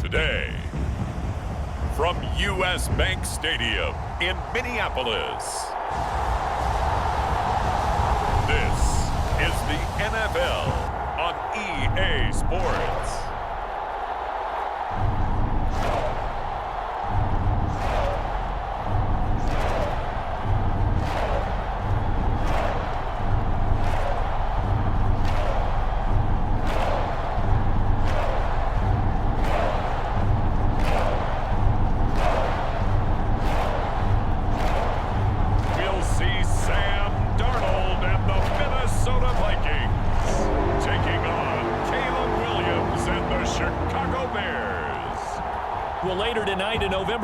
Today, from U.S. Bank Stadium in Minneapolis, this is the NFL on EA Sports.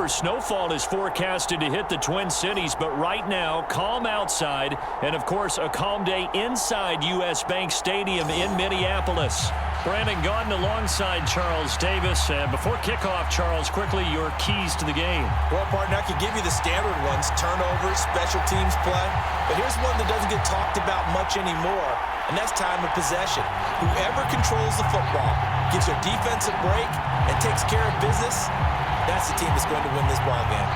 Snowfall is forecasted to hit the Twin Cities, but right now, calm outside, and of course, a calm day inside U.S. Bank Stadium in Minneapolis. Brandon Gaudin alongside Charles Davis. And before kickoff, Charles, quickly, your keys to the game. Well, partner, I could give you the standard ones, turnovers, special teams play, but here's one that doesn't get talked about much anymore, and that's time of possession. Whoever controls the football, gives their defense a break, and takes care of business, that's the team that's going to win this ball game.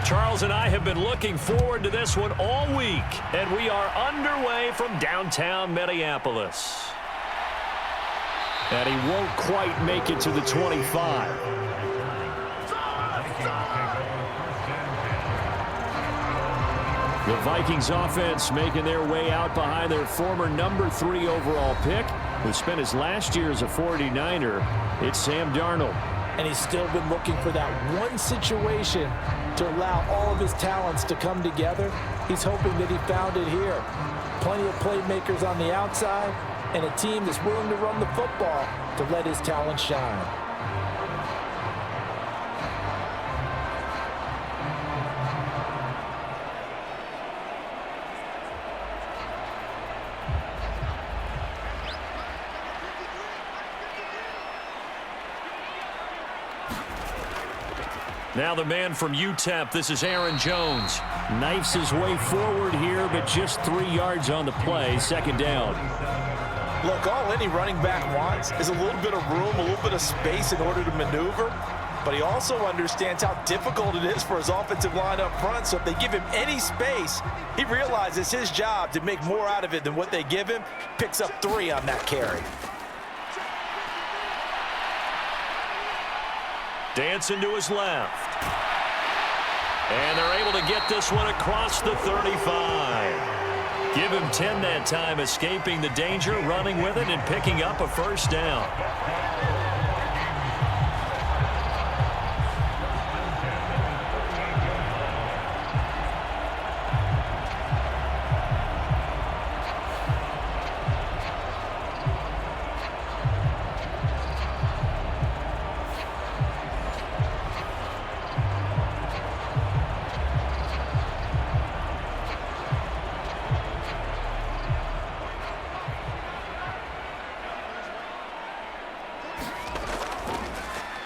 Charles and I have been looking forward to this one all week, and we are underway from downtown Minneapolis. And he won't quite make it to the 25. The Vikings offense making their way out behind their former number 3 overall pick, who spent his last year as a 49er. It's Sam Darnold. And he's still been looking for that one situation to allow all of his talents to come together. He's hoping that he found it here. Plenty of playmakers on the outside, and a team that's willing to run the football to let his talent shine. Now the man from UTEP, this is Aaron Jones. Knifes his way forward here, but just 3 yards on the play, second down. Look, all any running back wants is a little bit of room, a little bit of space in order to maneuver, but he also understands how difficult it is for his offensive line up front, so if they give him any space, he realizes his job to make more out of it than what they give him, picks up 3 on that carry. Dancing to his left. And they're able to get this one across the 35. Give him 10 that time, escaping the danger, running with it, and picking up a first down.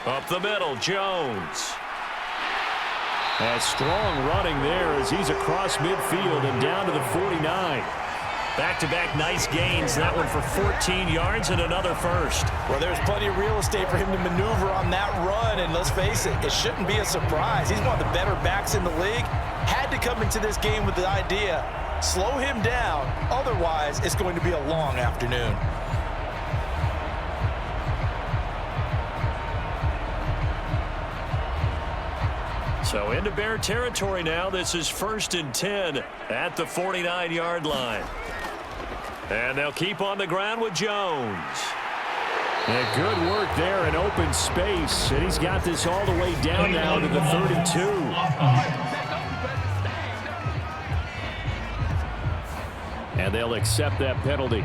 Up the middle, Jones. A strong running there as he's across midfield and down to the 49. Back-to-back nice gains. That one for 14 yards and another first. Well, there's plenty of real estate for him to maneuver on that run, and let's face it, it shouldn't be a surprise. He's one of the better backs in the league. Had to come into this game with the idea, slow him down, otherwise it's going to be a long afternoon. So into Bear territory now. This is 1st and 10 at the 49-yard line. And they'll keep on the ground with Jones. And good work there in open space. And he's got this all the way down now to the 32. And they'll accept that penalty.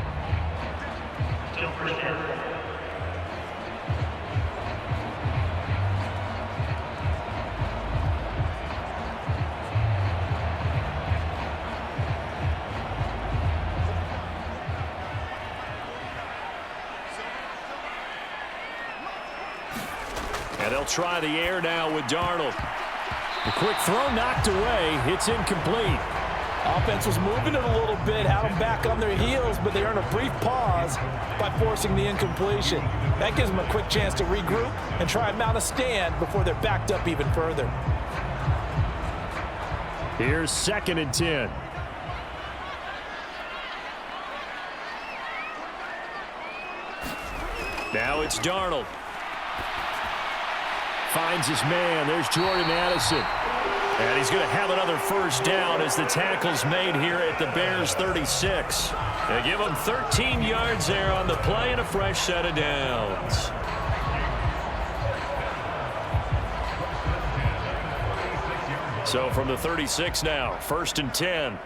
And they'll try the air now with Darnold. The quick throw knocked away. It's incomplete. Offense was moving it a little bit, had them back on their heels, but they earned a brief pause by forcing the incompletion. That gives them a quick chance to regroup and try and mount a stand before they're backed up even further. Here's 2nd and 10. Now it's Darnold. Finds his man. There's Jordan Addison. And he's going to have another first down as the tackle's made here at the Bears 36. They give him 13 yards there on the play and a fresh set of downs. So from the 36 now, 1st and 10.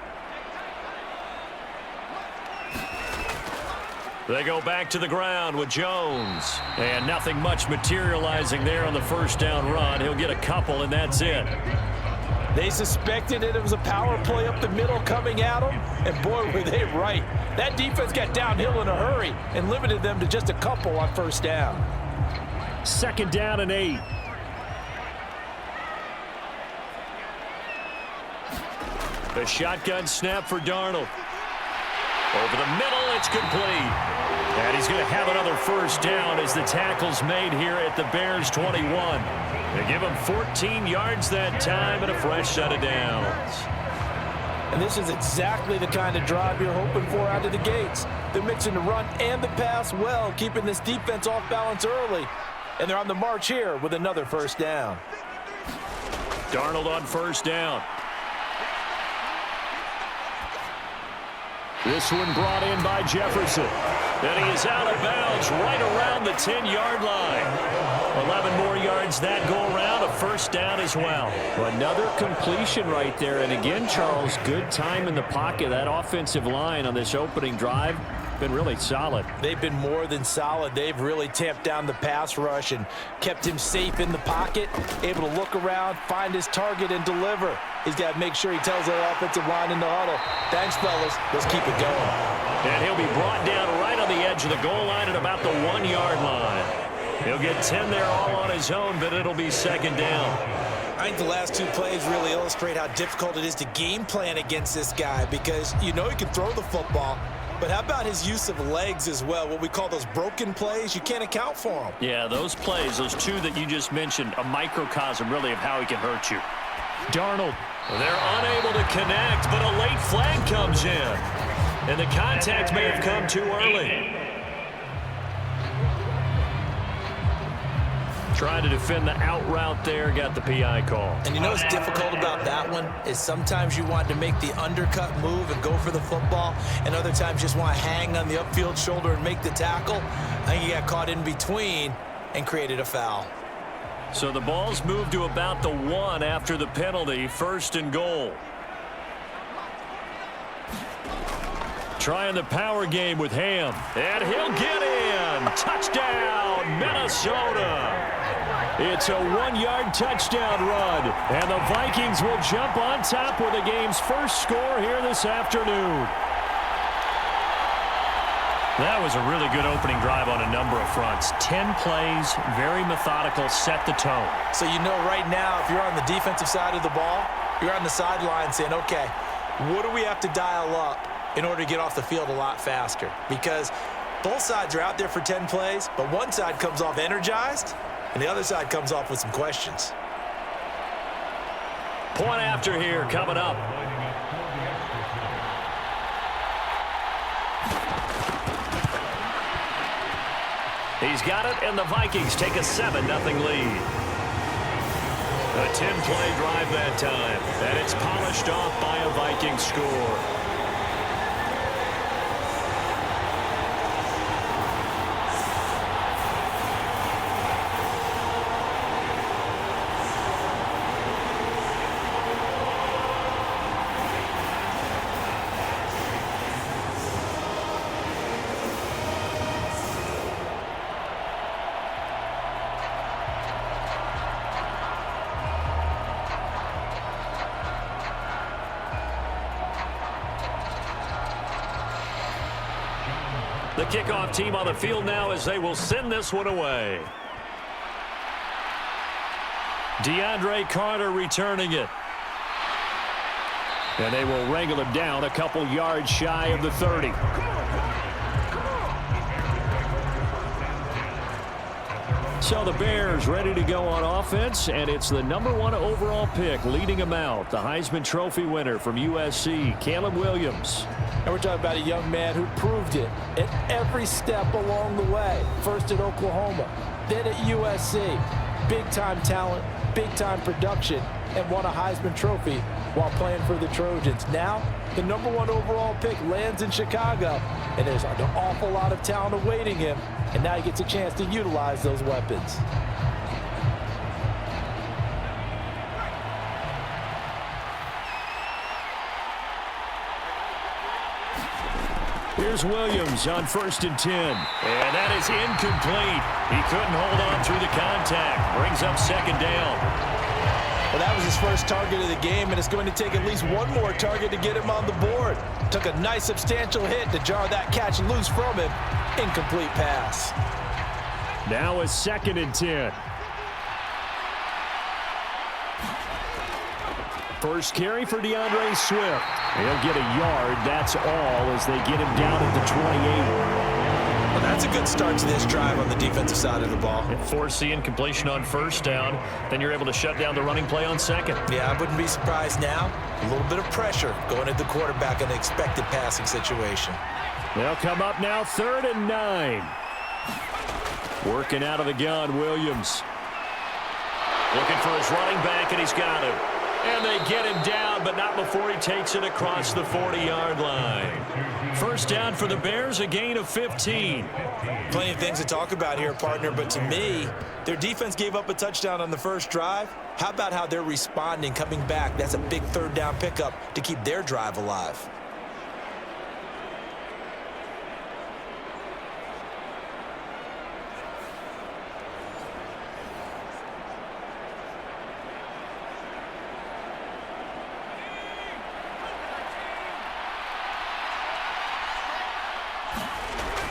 They go back to the ground with Jones. And nothing much materializing there on the first down run. He'll get a couple, and that's it. They suspected it was a power play up the middle coming at them, and boy, were they right. That defense got downhill in a hurry and limited them to just a couple on first down. 2nd down and 8. The shotgun snap for Darnold. Over the middle, it's complete. And he's going to have another first down as the tackle's made here at the Bears 21. They give him 14 yards that time and a fresh set of downs. And this is exactly the kind of drive you're hoping for out of the gates. They're mixing the run and the pass well, keeping this defense off balance early. And they're on the march here with another first down. Darnold on first down. This one brought in by Jefferson. And he is out of bounds right around the 10-yard line. 11 more yards that go around, a first down as well. Another completion right there. And again, Charles, good time in the pocket. That offensive line on this opening drive been really solid. They've been more than solid. They've really tamped down the pass rush and kept him safe in the pocket, able to look around, find his target, and deliver. He's got to make sure he tells that offensive line in the huddle, thanks, fellas. Let's keep it going. And he'll be brought down right on the edge of the goal line at about the 1-yard line. He'll get 10 there all on his own, but it'll be 2nd down. I think the last 2 plays really illustrate how difficult it is to game plan against this guy, because you know he can throw the football, but how about his use of legs as well? What we call those broken plays, you can't account for them. Yeah, those plays, those 2 that you just mentioned, a microcosm really of how he can hurt you. Darnold. They're unable to connect, but a late flag comes in. And the contact may have come too early. Trying to defend the out route there, got the PI call. And you know what's difficult about that one is sometimes you want to make the undercut move and go for the football, and other times just want to hang on the upfield shoulder and make the tackle. I think he got caught in between and created a foul. So the ball's moved to about the 1 after the penalty, 1st and goal. Trying the power game with Ham. And he'll get in. Touchdown, Minnesota. It's a 1-yard touchdown run. And the Vikings will jump on top with the game's first score here this afternoon. That was a really good opening drive on a number of fronts. 10 plays, very methodical, set the tone. So you know right now, if you're on the defensive side of the ball, you're on the sideline saying, okay, what do we have to dial up in order to get off the field a lot faster? Because both sides are out there for 10 plays, but one side comes off energized, and the other side comes off with some questions. Point after here coming up. He's got it, and the Vikings take a 7-0 lead. A 10-play drive that time, and it's polished off by a Viking score. The kickoff team on the field now as they will send this one away. DeAndre Carter returning it. And they will wrangle him down a couple yards shy of the 30. So the Bears ready to go on offense, and it's the #1 overall pick leading them out, the Heisman Trophy winner from USC, Caleb Williams. And we're talking about a young man who proved it at every step along the way. First at Oklahoma, then at USC. Big-time talent, big-time production, and won a Heisman Trophy while playing for the Trojans. Now, the #1 overall pick lands in Chicago, and there's an awful lot of talent awaiting him, and now he gets a chance to utilize those weapons. Here's Williams on 1st and 10. And that is incomplete. He couldn't hold on through the contact. Brings up 2nd down. Well, that was his first target of the game, and it's going to take at least one more target to get him on the board. Took a nice substantial hit to jar that catch loose from him. Incomplete pass. Now a 2nd and 10. First carry for DeAndre Swift. He'll get a yard. That's all as they get him down at the 28. Well, that's a good start to this drive on the defensive side of the ball. Force the incompletion on 1st down. Then you're able to shut down the running play on 2nd. Yeah, I wouldn't be surprised now. A little bit of pressure going at the quarterback in an expected passing situation. They'll come up now 3rd and 9. Working out of the gun, Williams. Looking for his running back, and he's got him. And they get him down, but not before he takes it across the 40-yard line. First down for the Bears, a gain of 15. Plenty of things to talk about here, partner, but to me, their defense gave up a touchdown on the first drive. How about how they're responding, coming back? That's a big 3rd down pickup to keep their drive alive.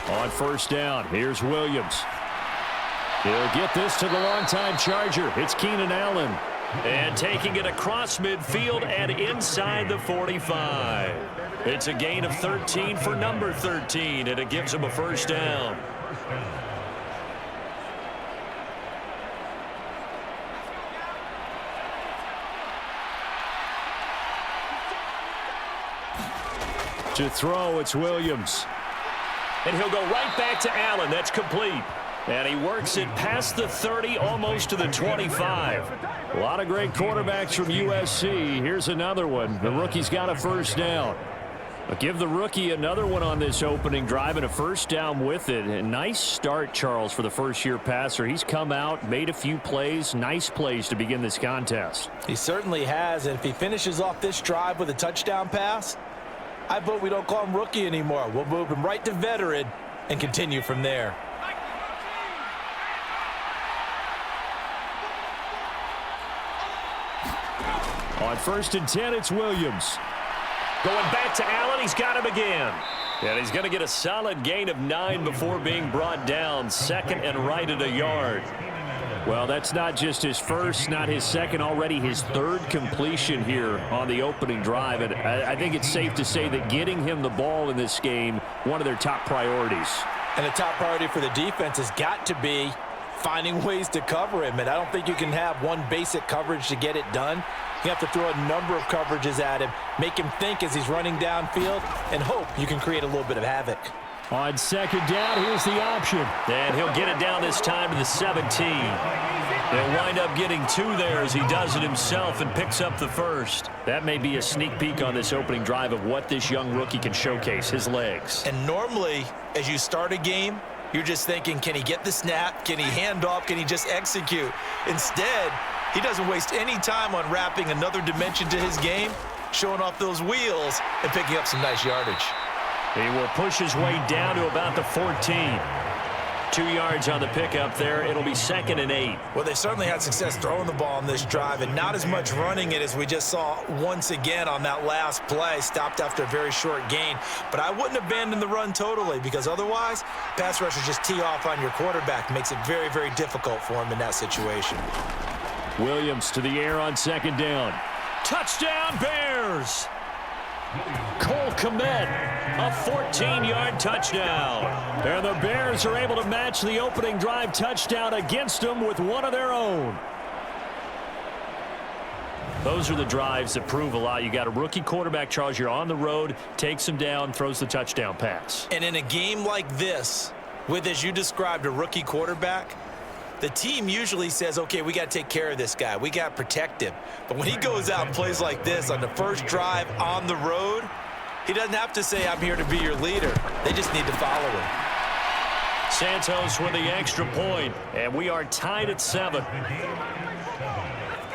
On 1st down, here's Williams. He'll get this to the longtime Charger. It's Keenan Allen. And taking it across midfield and inside the 45. It's a gain of 13 for number 13, and it gives him a 1st down. To throw, it's Williams. And he'll go right back to Allen. That's complete. And he works it past the 30, almost to the 25. A lot of great quarterbacks from USC. Here's another one. The rookie's got a 1st down. But give the rookie another one on this opening drive and a 1st down with it. A nice start, Charles, for the first-year passer. He's come out, made a few plays, nice plays to begin this contest. He certainly has, and if he finishes off this drive with a touchdown pass, I vote we don't call him rookie anymore. We'll move him right to veteran and continue from there. On 1st and 10, it's Williams. Going back to Allen, he's got him again. And he's going to get a solid gain of 9 before being brought down. 2nd and right at a yard. Well, that's not just his first, not his second, already his 3rd completion here on the opening drive. And I think it's safe to say that getting him the ball in this game, one of their top priorities. And the top priority for the defense has got to be finding ways to cover him. And I don't think you can have one basic coverage to get it done. You have to throw a number of coverages at him, make him think as he's running downfield, and hope you can create a little bit of havoc. On 2nd down, here's the option. And he'll get it down this time to the 17. He'll wind up getting 2 there as he does it himself and picks up the 1st. That may be a sneak peek on this opening drive of what this young rookie can showcase, his legs. And normally, as you start a game, you're just thinking, can he get the snap? Can he hand off? Can he just execute? Instead, he doesn't waste any time on wrapping another dimension to his game, showing off those wheels and picking up some nice yardage. He will push his way down to about the 14. 2 yards on the pickup there. It'll be 2nd and 8. Well, they certainly had success throwing the ball on this drive and not as much running it as we just saw once again on that last play. Stopped after a very short gain. But I wouldn't abandon the run totally because otherwise, pass rushers just tee off on your quarterback. Makes it very, very difficult for him in that situation. Williams to the air on second down. Touchdown, Bears! Cole Kmet, a 14-yard touchdown. And the Bears are able to match the opening drive touchdown against them with one of their own. Those are the drives that prove a lot. You got a rookie quarterback, Charles. You're on the road, takes him down, throws the touchdown pass. And in a game like this, with, as you described, a rookie quarterback, the team usually says, okay, we got to take care of this guy. We got to protect him. But when he goes out and plays like this on the first drive on the road, he doesn't have to say, I'm here to be your leader. They just need to follow him. Santos with the extra point, and we are tied at 7.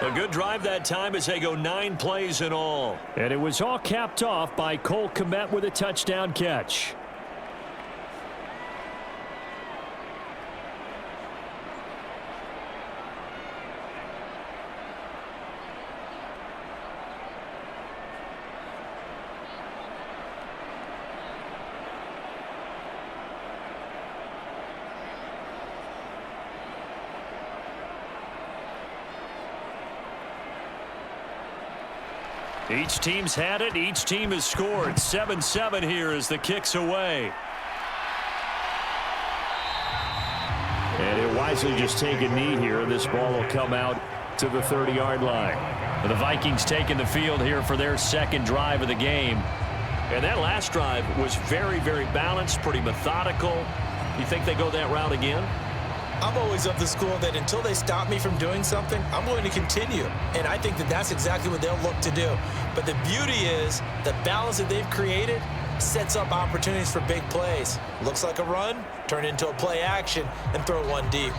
A good drive that time as they go 9 plays in all. And it was all capped off by Cole Kmet with a touchdown catch. Each team's had it. Each team has scored. 7-7 here as the kick's away. And he'll wisely just take a knee here. This ball will come out to the 30-yard line. And the Vikings taking the field here for their second drive of the game. And that last drive was very, very balanced, pretty methodical. You think they go that route again? I'm always of the school that until they stop me from doing something, I'm going to continue. And I think that that's exactly what they'll look to do. But the beauty is the balance that they've created sets up opportunities for big plays. Looks like a run, turn into a play action, and throw one deep.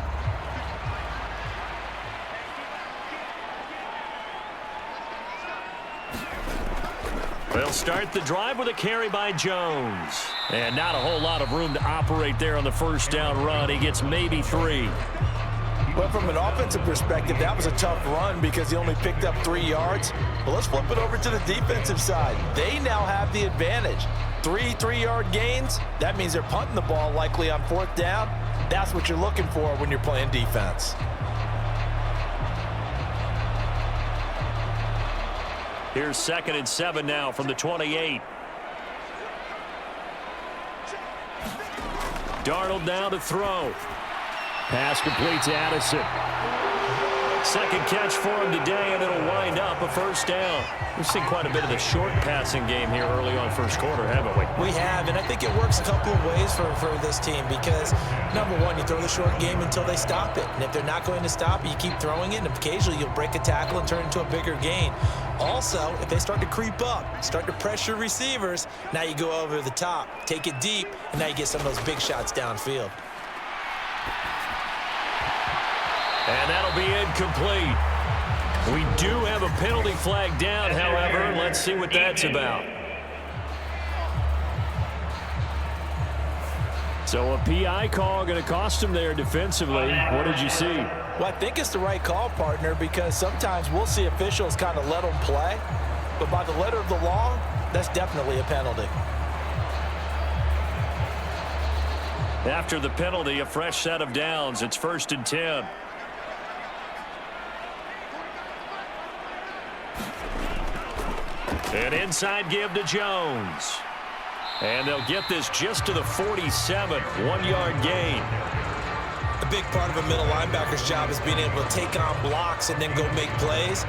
They'll start the drive with a carry by Jones. And not a whole lot of room to operate there on the first down run. He gets maybe 3. But from an offensive perspective, that was a tough run because he only picked up 3 yards. But let's flip it over to the defensive side. They now have the advantage. 3 3-yard gains. That means they're punting the ball likely on 4th down. That's what you're looking for when you're playing defense. Here's 2nd and 7 now from the 28. Darnold now to throw. Pass complete to Addison. Second catch for him today, and it'll wind up a first down. We've seen quite a bit of the short passing game here early on first quarter, haven't we? We have, and I think it works a couple of ways for this team because, number one, you throw the short game until they stop it. And if they're not going to stop it, you keep throwing it, and occasionally you'll break a tackle and turn it into a bigger gain. Also, if they start to creep up, start to pressure receivers, now you go over the top, take it deep, and now you get some of those big shots downfield. And that'll be incomplete. We do have a penalty flag down, however. Let's see what that's about. So a PI call going to cost him there defensively. What did you see? Well, I think it's the right call, partner, because sometimes we'll see officials kind of let them play. But by the letter of the law, that's definitely a penalty. After the penalty, a fresh set of downs. It's 1st and 10. An inside give to Jones. And they'll get this just to the 47. 1-yard gain. A big part of a middle linebacker's job is being able to take on blocks and then go make plays.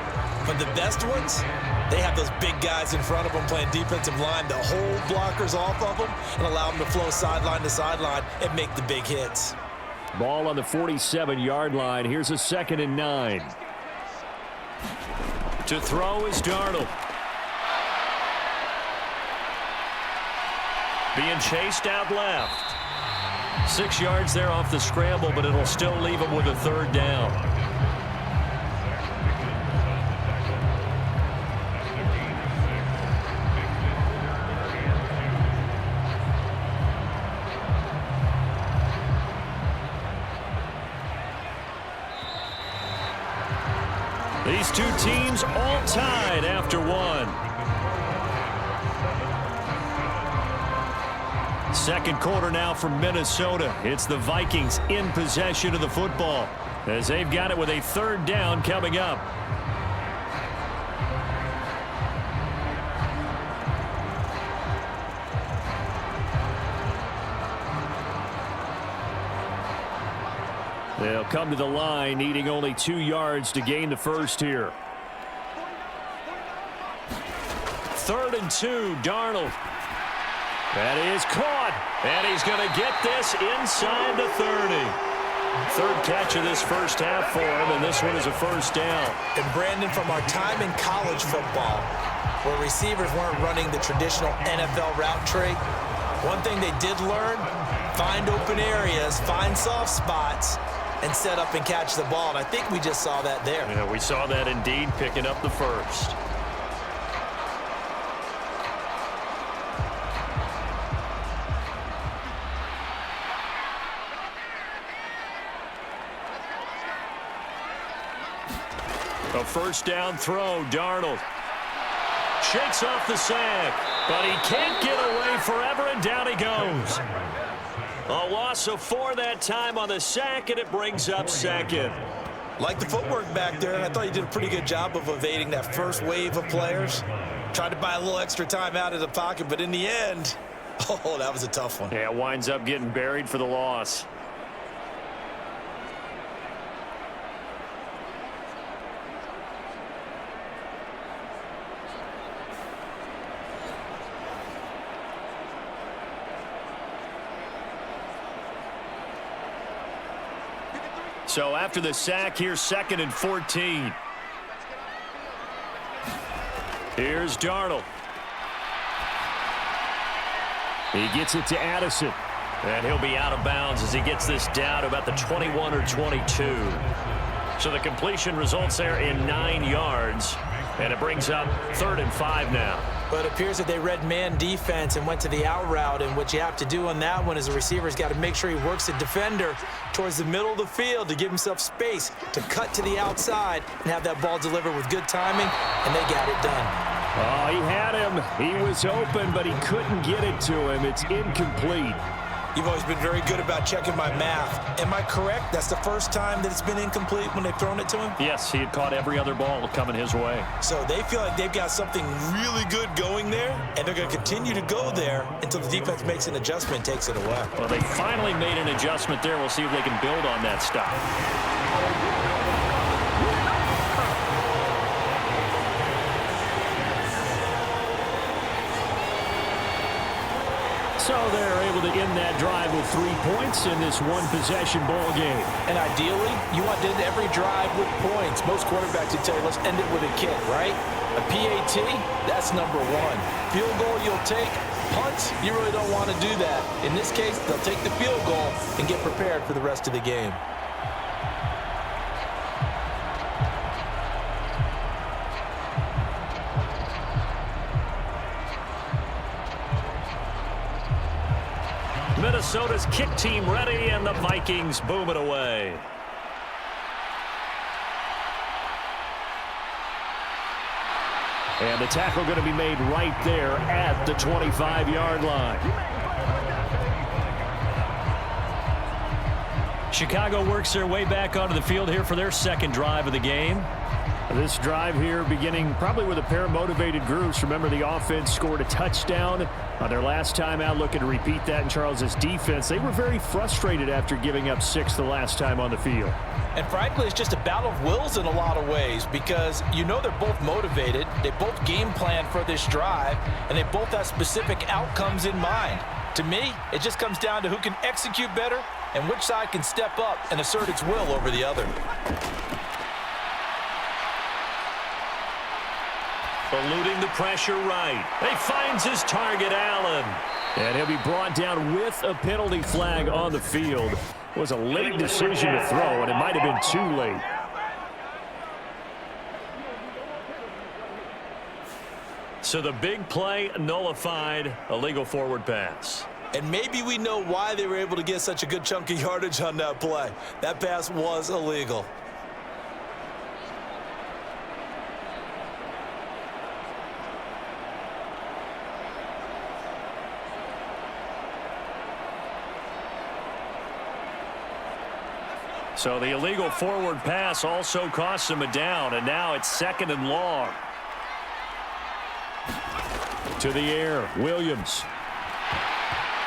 But the best ones, they have those big guys in front of them playing defensive line to hold blockers off of them and allow them to flow sideline to sideline and make the big hits. Ball on the 47-yard line. Here's a 2nd and 9. To throw is Darnold. Being chased out left. 6 yards there off the scramble, but it'll still leave him with a 3rd down. These two teams all tied after one. Second quarter now from Minnesota. It's the Vikings in possession of the football as they've got it with a third down coming up. They'll come to the line, needing only 2 yards to gain the first here. 3rd and 2, Darnold. That is caught, and he's going to get this inside the 30. Third catch of this first half for him, and this one is a first down. And Brandon, from our time in college football, where receivers weren't running the traditional NFL route tree, one thing they did learn, find open areas, find soft spots, and set up and catch the ball. And I think we just saw that there. Yeah, we saw that indeed, picking up the first. A first down throw, Darnold. Shakes off the sack, but he can't get away forever, and down he goes. A loss of 4 that time on the sack, and it brings up second. Like the footwork back there, I thought he did a pretty good job of evading that first wave of players. Tried to buy a little extra time out of the pocket, but in the end, oh, that was a tough one. Yeah, winds up getting buried for the loss. So after the sack, here's 2nd and 14. Here's Darnold. He gets it to Addison. And he'll be out of bounds as he gets this down to about the 21 or 22. So the completion results there in 9 yards. And it brings up 3rd and 5 now. But it appears that they read man defense and went to the out route, and what you have to do on that one is the receiver's got to make sure he works the defender towards the middle of the field to give himself space to cut to the outside and have that ball delivered with good timing, and they got it done. Oh, he had him. He was open, but he couldn't get it to him. It's incomplete. You've always been very good about checking my math. Am I correct? That's the first time that it's been incomplete when they've thrown it to him? Yes, he had caught every other ball coming his way. So they feel like they've got something really good going there, and they're going to continue to go there until the defense makes an adjustment and takes it away. Well, they finally made an adjustment there. We'll see if they can build on that stuff. So they're able to end that drive with 3 points in this one-possession ball game. And ideally, you want to end every drive with points. Most quarterbacks would tell you, let's end it with a kick, right? A PAT, that's number 1. Field goal you'll take. Punts, you really don't want to do that. In this case, they'll take the field goal and get prepared for the rest of the game. Minnesota's kick team ready, and the Vikings boom it away. And the tackle going to be made right there at the 25-yard line. Chicago works their way back onto the field here for their second drive of the game. This drive here beginning probably with a pair of motivated groups. Remember, the offense scored a touchdown on their last time out. Looking to repeat that in Charles's defense. They were very frustrated after giving up 6 the last time on the field. And frankly, it's just a battle of wills in a lot of ways because you know they're both motivated. They both game plan for this drive, and they both have specific outcomes in mind. To me, it just comes down to who can execute better and which side can step up and assert its will over the other. Eluding the pressure right. He finds his target, Allen. And he'll be brought down with a penalty flag on the field. It was a late decision to throw, and it might have been too late. So the big play nullified, a legal forward pass. And maybe we know why they were able to get such a good chunk of yardage on that play. That pass was illegal. So the illegal forward pass also costs him a down, and now it's 2nd and long. To the air, Williams.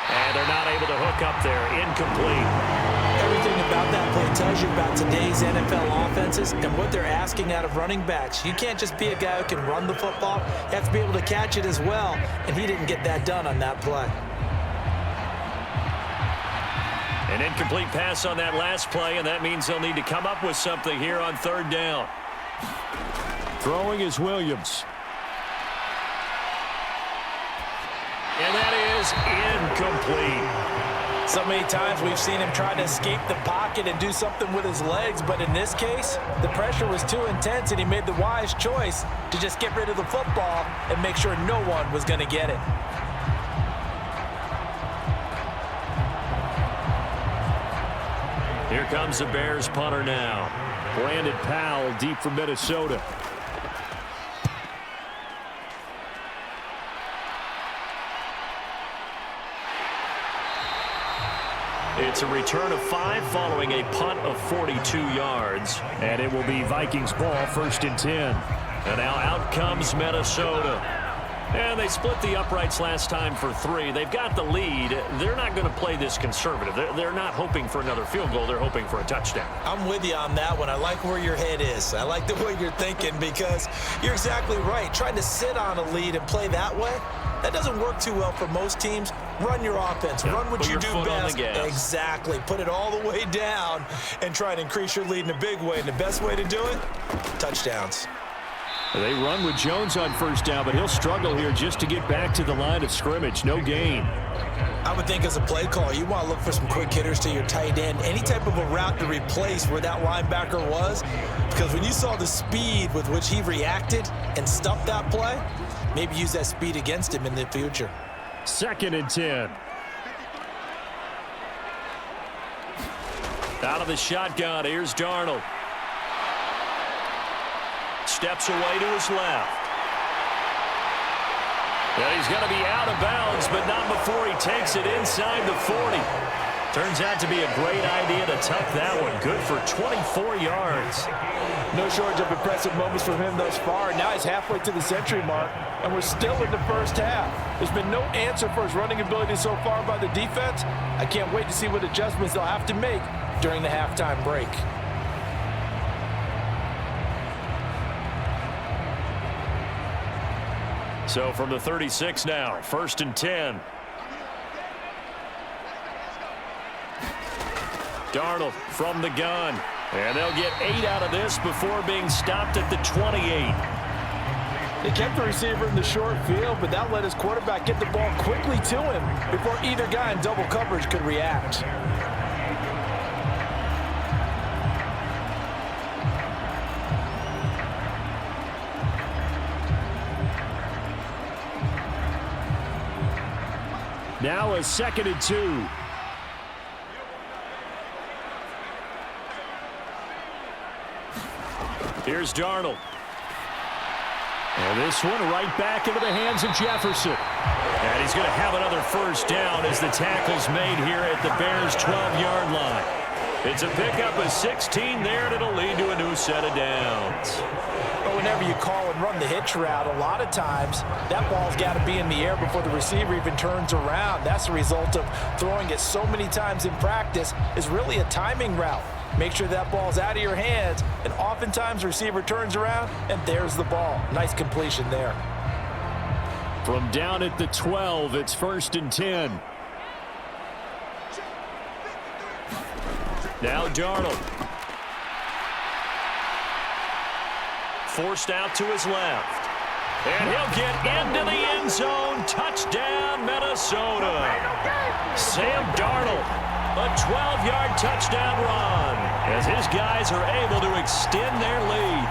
And they're not able to hook up there. Incomplete. Everything about that play tells you about today's NFL offenses and what they're asking out of running backs. You can't just be a guy who can run the football. You have to be able to catch it as well, and he didn't get that done on that play. An incomplete pass on that last play, and that means they'll need to come up with something here on 3rd down. Throwing is Williams. And that is incomplete. So many times we've seen him try to escape the pocket and do something with his legs, but in this case, the pressure was too intense, and he made the wise choice to just get rid of the football and make sure no one was going to get it. Here comes the Bears punter now. Brandon Powell deep from Minnesota. It's a return of 5 following a punt of 42 yards. And it will be Vikings ball, 1st and 10. And now out comes Minnesota. And they split the uprights last time for 3. They've got the lead. They're not going to play this conservative. They're not hoping for another field goal. They're hoping for a touchdown. I'm with you on that one. I like where your head is. I like the way you're thinking because you're exactly right. Trying to sit on a lead and play that way, that doesn't work too well for most teams. Run your offense. Yeah, run what you do best. Exactly. Put it all the way down and try and increase your lead in a big way. And the best way to do it, touchdowns. They run with Jones on 1st down, but he'll struggle here just to get back to the line of scrimmage. No gain. I would think as a play call, you want to look for some quick hitters to your tight end. Any type of a route to replace where that linebacker was. Because when you saw the speed with which he reacted and stuffed that play, maybe use that speed against him in the future. 2nd and 10. Out of the shotgun, here's Darnold. Steps away to his left. Well, he's going to be out of bounds, but not before he takes it inside the 40. Turns out to be a great idea to tuck that one. Good for 24 yards. No shortage of impressive moments from him thus far. Now he's halfway to the century mark, and we're still in the 1st half. There's been no answer for his running ability so far by the defense. I can't wait to see what adjustments they'll have to make during the halftime break. So from the 36 now, 1st and 10. Darnold from the gun. And they'll get 8 out of this before being stopped at the 28. They kept the receiver in the short field, but that let his quarterback get the ball quickly to him before either guy in double coverage could react. Now a 2nd and 2. Here's Darnold. And this one right back into the hands of Jefferson. And he's going to have another 1st down as the tackle's made here at the Bears' 12-yard line. It's a pickup of 16 there, and it'll lead to a new set of downs. But whenever you call and run the hitch route, a lot of times that ball's got to be in the air before the receiver even turns around. That's the result of throwing it so many times in practice. Is really a timing route. Make sure that ball's out of your hands, and oftentimes the receiver turns around, and there's the ball. Nice completion there. From down at the 12, it's 1st and 10. Now Darnold. Forced out to his left. And he'll get into the end zone. Touchdown, Minnesota. Sam Darnold, a 12-yard touchdown run as his guys are able to extend their lead.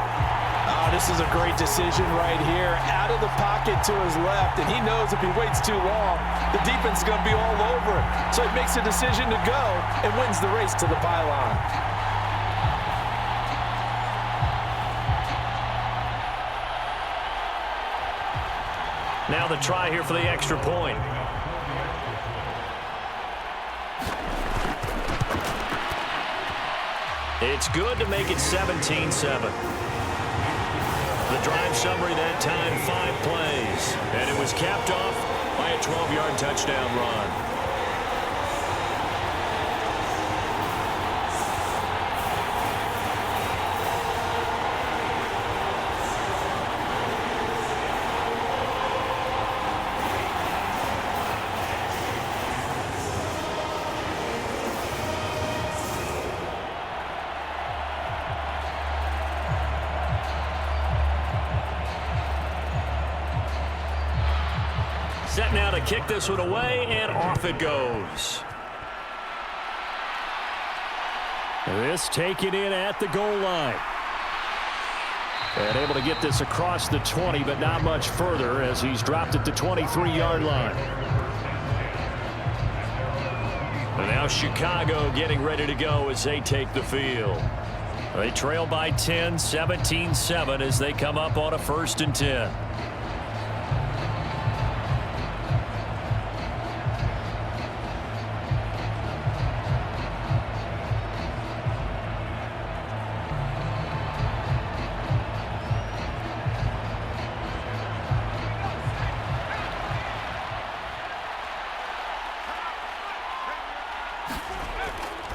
Oh, this is a great decision right here. Out of the pocket to his left, and he knows if he waits too long, the defense is going to be all over it. So he makes a decision to go and wins the race to the pylon. Now the try here for the extra point. It's good to make it 17-7. The drive summary that time, 5 plays. And it was capped off by a 12-yard touchdown run. Set now to kick this one away, and off it goes. This taken in at the goal line. And able to get this across the 20, but not much further as he's dropped it to 23-yard line. And now Chicago getting ready to go as they take the field. They trail by 10, 17-7 as they come up on a 1st and 10.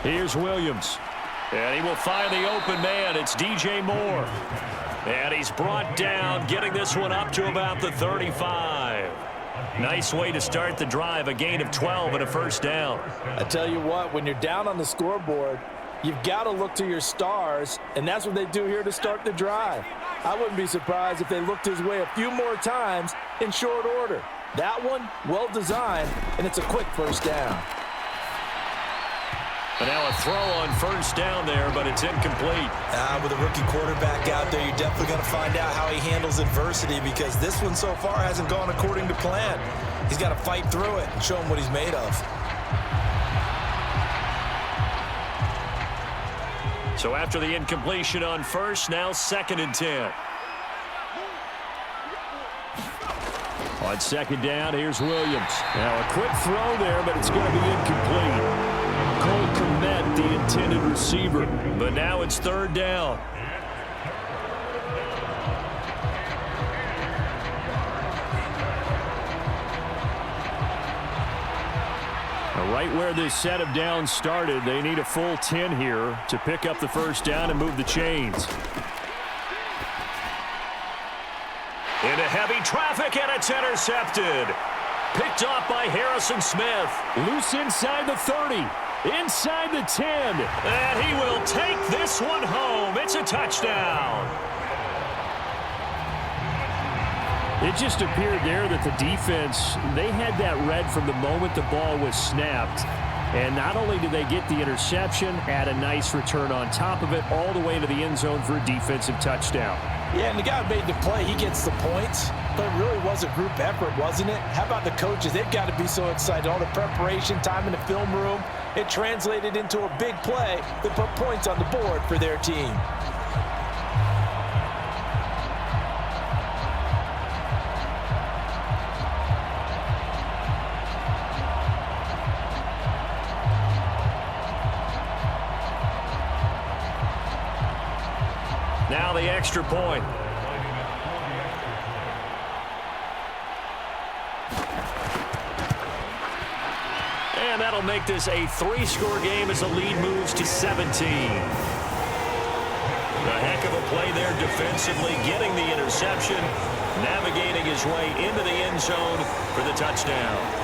Here's Williams. And he will find the open man. It's DJ Moore. And he's brought down, getting this one up to about the 35. Nice way to start the drive, a gain of 12 and a 1st down. I tell you what, when you're down on the scoreboard, you've got to look to your stars, and that's what they do here to start the drive. I wouldn't be surprised if they looked his way a few more times in short order. That one, well designed, and it's a quick 1st down. And now a throw on 1st down there, but it's incomplete. With a rookie quarterback out there, you're definitely going to find out how he handles adversity, because this one so far hasn't gone according to plan. He's got to fight through it and show him what he's made of. So after the incompletion on 1st, now 2nd and 10. On 2nd down, here's Williams. Now a quick throw there, but it's going to be incomplete. Cole Kmet, the intended receiver, but now it's 3rd down. Right where this set of downs started, they need a full 10 here to pick up the 1st down and move the chains. Into heavy traffic, and it's intercepted. Picked off by Harrison Smith. Loose inside the 30. Inside the 10. And he will take this one home. It's a touchdown. It just appeared there that the defense, they had that read from the moment the ball was snapped. And not only did they get the interception, add a nice return on top of it, all the way to the end zone for a defensive touchdown. Yeah, and the guy made the play. He gets the points. But it really was a group effort, wasn't it? How about the coaches? They've got to be so excited. All the preparation, time in the film room, it translated into a big play that put points on the board for their team. Now the extra point. And that'll make this a 3-score game as the lead moves to 17. A heck of a play there defensively, getting the interception, navigating his way into the end zone for the touchdown.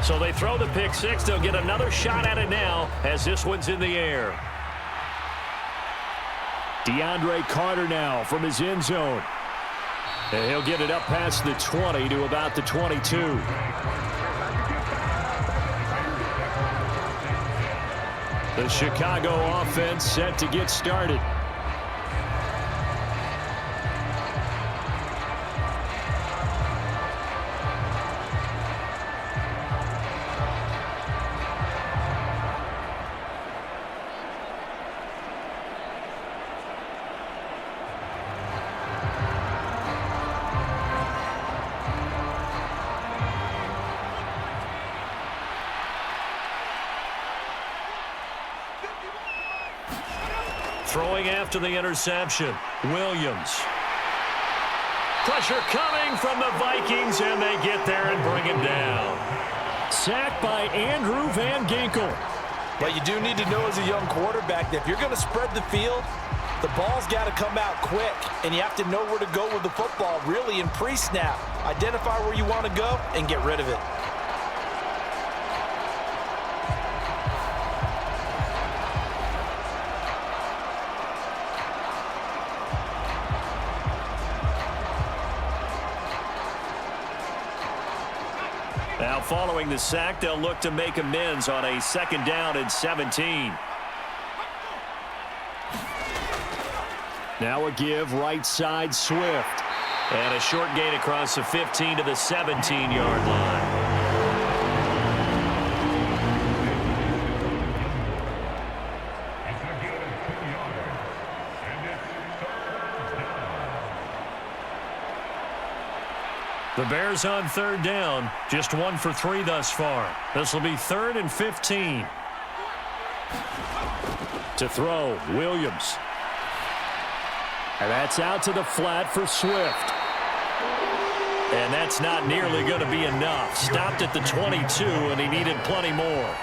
So they throw the pick six. They'll get another shot at it now as this one's in the air. DeAndre Carter now from his end zone. And he'll get it up past the 20 to about the 22. The Chicago offense set to get started. Throwing after the interception, Williams. Pressure coming from the Vikings, and they get there and bring him down. Sacked by Andrew Van Ginkel. But you do need to know as a young quarterback that if you're going to spread the field, the ball's got to come out quick, and you have to know where to go with the football, really in pre-snap. Identify where you want to go and get rid of it. Now following the sack, they'll look to make amends on a 2nd down and 17. Now a give right side Swift. And a short gain across the 15 to the 17-yard line. The Bears on 3rd down, just 1 for 3 thus far. This will be 3rd and 15. To throw, Williams. And that's out to the flat for Swift. And that's not nearly going to be enough. Stopped at the 22, and he needed plenty more.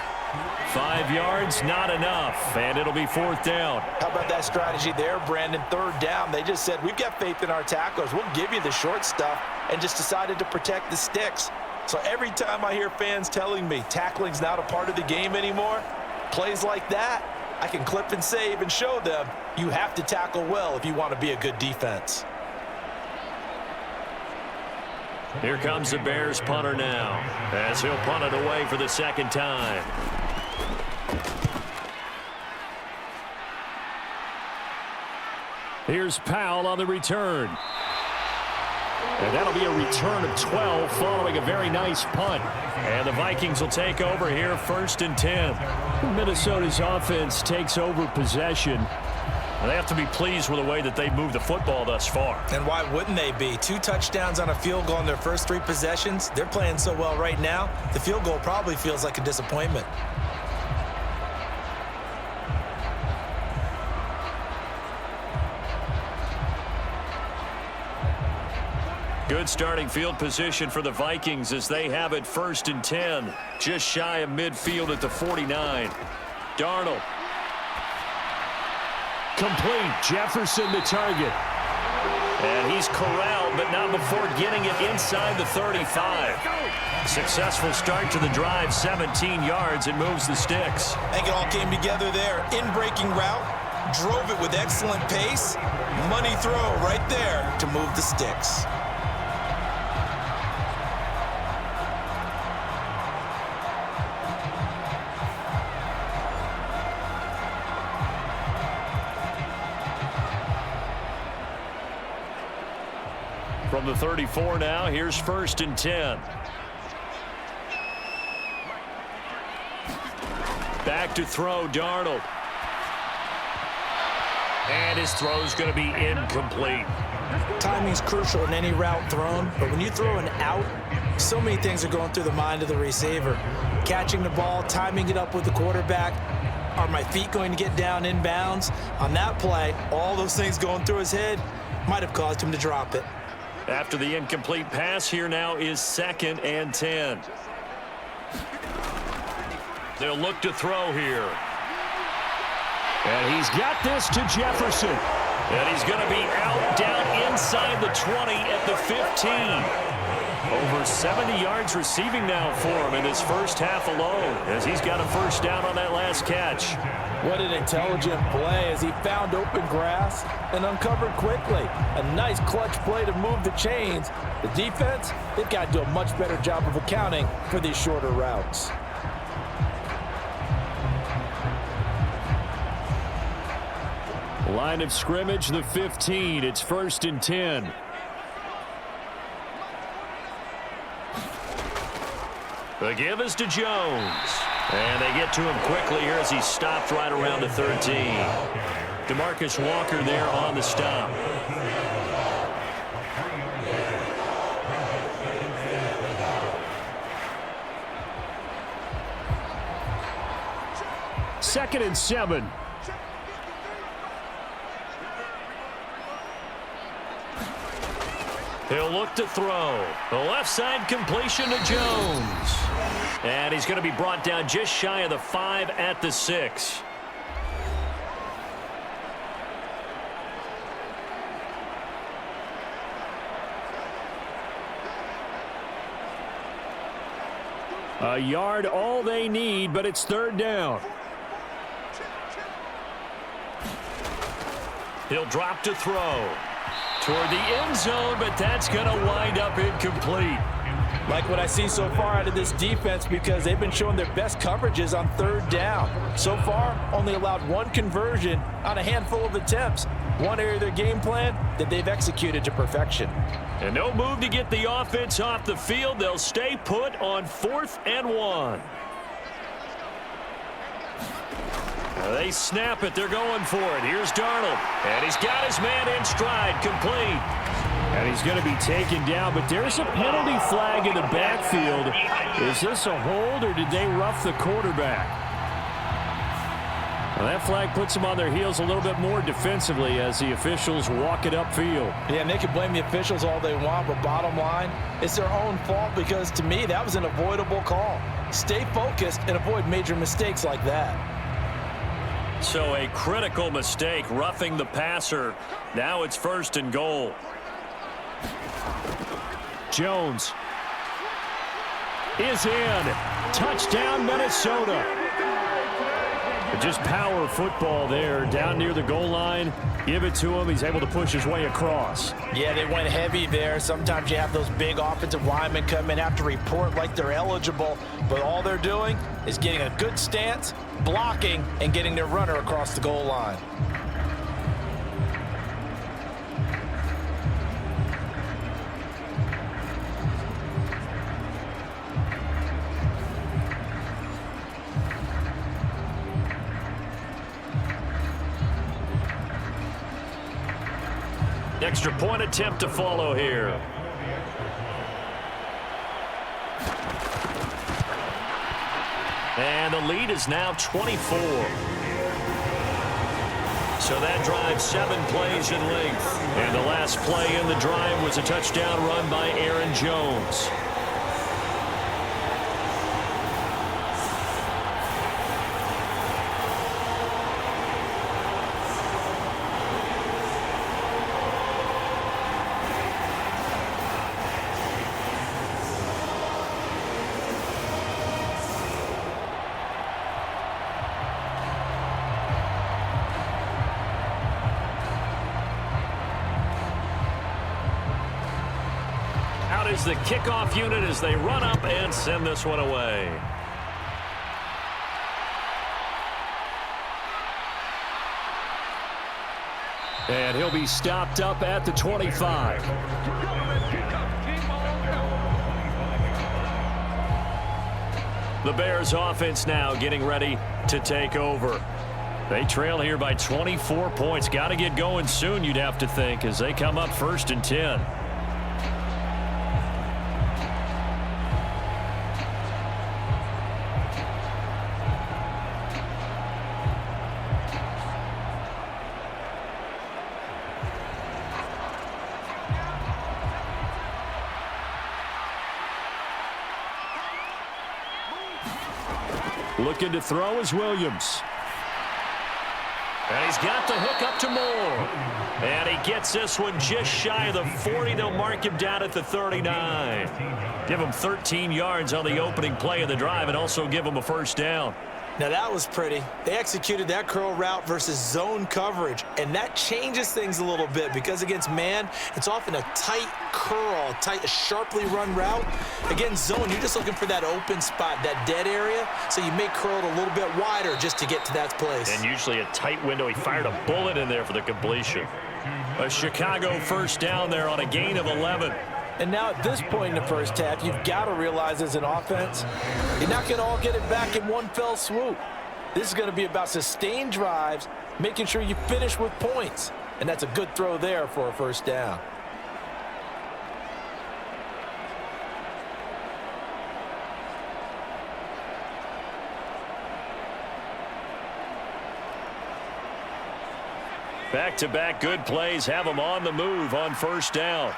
5 yards, not enough, and it'll be 4th down. How about that strategy there, Brandon? 3rd down, they just said, we've got faith in our tacklers. We'll give you the short stuff, and just decided to protect the sticks. So every time I hear fans telling me tackling's not a part of the game anymore, plays like that, I can clip and save and show them you have to tackle well if you want to be a good defense. Here comes the Bears punter now, as he'll punt it away for the 2nd time. Here's Powell on the return. And that'll be a return of 12 following a very nice punt. And the Vikings will take over here 1st and 10. Minnesota's offense takes over possession. They have to be pleased with the way that they moved the football thus far. And why wouldn't they be? 2 touchdowns on a field goal in their first 3 possessions. They're playing so well right now, the field goal probably feels like a disappointment. Good starting field position for the Vikings as they have it 1st and 10. Just shy of midfield at the 49. Darnold. Complete. Jefferson the target. And he's corralled, but not before getting it inside the 35. Successful start to the drive, 17 yards, and moves the sticks. I think it all came together there. In-breaking route, drove it with excellent pace. Money throw right there to move the sticks. From the 34 now, here's 1st and 10. Back to throw, Darnold. And his throw's going to be incomplete. Timing's crucial in any route thrown, but when you throw an out, so many things are going through the mind of the receiver. Catching the ball, timing it up with the quarterback. Are my feet going to get down in bounds? On that play, all those things going through his head might have caused him to drop it. After the incomplete pass, here now is 2nd and 10. They'll look to throw here. And he's got this to Jefferson. And he's going to be out down inside the 20 at the 15. Over 70 yards receiving now for him in his first half alone, as he's got a 1st down on that last catch. What an intelligent play as he found open grass and uncovered quickly. A nice clutch play to move the chains. The defense, they've got to do a much better job of accounting for these shorter routes. Line of scrimmage, the 15. It's 1st and 10. The give is to Jones. And they get to him quickly here as he stopped right around the 13. DeMarcus Walker there on the stop. Second and 7. He'll look to throw. The left side completion to Jones. And he's going to be brought down just shy of the 5 at the 6. A yard all they need, but it's 3rd down. He'll drop to throw. Toward the end zone, but that's going to wind up incomplete. Like what I see so far out of this defense because they've been showing their best coverages on 3rd down. So far, only allowed 1 conversion on a handful of attempts. One area of their game plan that they've executed to perfection. And no move to get the offense off the field. They'll stay put on 4th and 1. They snap it. They're going for it. Here's Darnold. And he's got his man in stride. Complete. And he's going to be taken down, but there's a penalty flag in the backfield. Is this a hold, or did they rough the quarterback? Well, that flag puts them on their heels a little bit more defensively as the officials walk it upfield. Yeah, and they can blame the officials all they want, but bottom line, it's their own fault because, to me, that was an avoidable call. Stay focused and avoid major mistakes like that. So a critical mistake, roughing the passer. Now it's 1st and goal. Jones is in. Touchdown, Minnesota. Just power football there, down near the goal line. Give it to him. He's able to push his way across. Yeah, they went heavy there. Sometimes you have those big offensive linemen come in, have to report like they're eligible, but all they're doing is getting a good stance, blocking, and getting their runner across the goal line. Extra point attempt to follow here. And the lead is now 24. So that drive 7 plays in length. And the last play in the drive was a touchdown run by Aaron Jones. Is the kickoff unit as they run up and send this one away. And he'll be stopped up at the 25. The Bears offense now getting ready to take over. They trail here by 24 points. Got to get going soon, you'd have to think, as they come up 1st and 10. Looking to throw is Williams. And he's got the hook up to Moore. And he gets this one just shy of the 40. They'll mark him down at the 39. Give him 13 yards on the opening play of the drive and also give him a 1st down. Now that was pretty. They executed that curl route versus zone coverage, and that changes things a little bit because against man, it's often a tight curl, a sharply run route. Against zone, you're just looking for that open spot, that dead area, so you may curl it a little bit wider just to get to that place. And usually a tight window. He fired a bullet in there for the completion. A Chicago first down there on a gain of 11. And now at this point in the first half, you've got to realize as an offense, you're not going to all get it back in one fell swoop. This is going to be about sustained drives, making sure you finish with points. And that's a good throw there for a first down. Back-to-back good plays have them on the move on first down.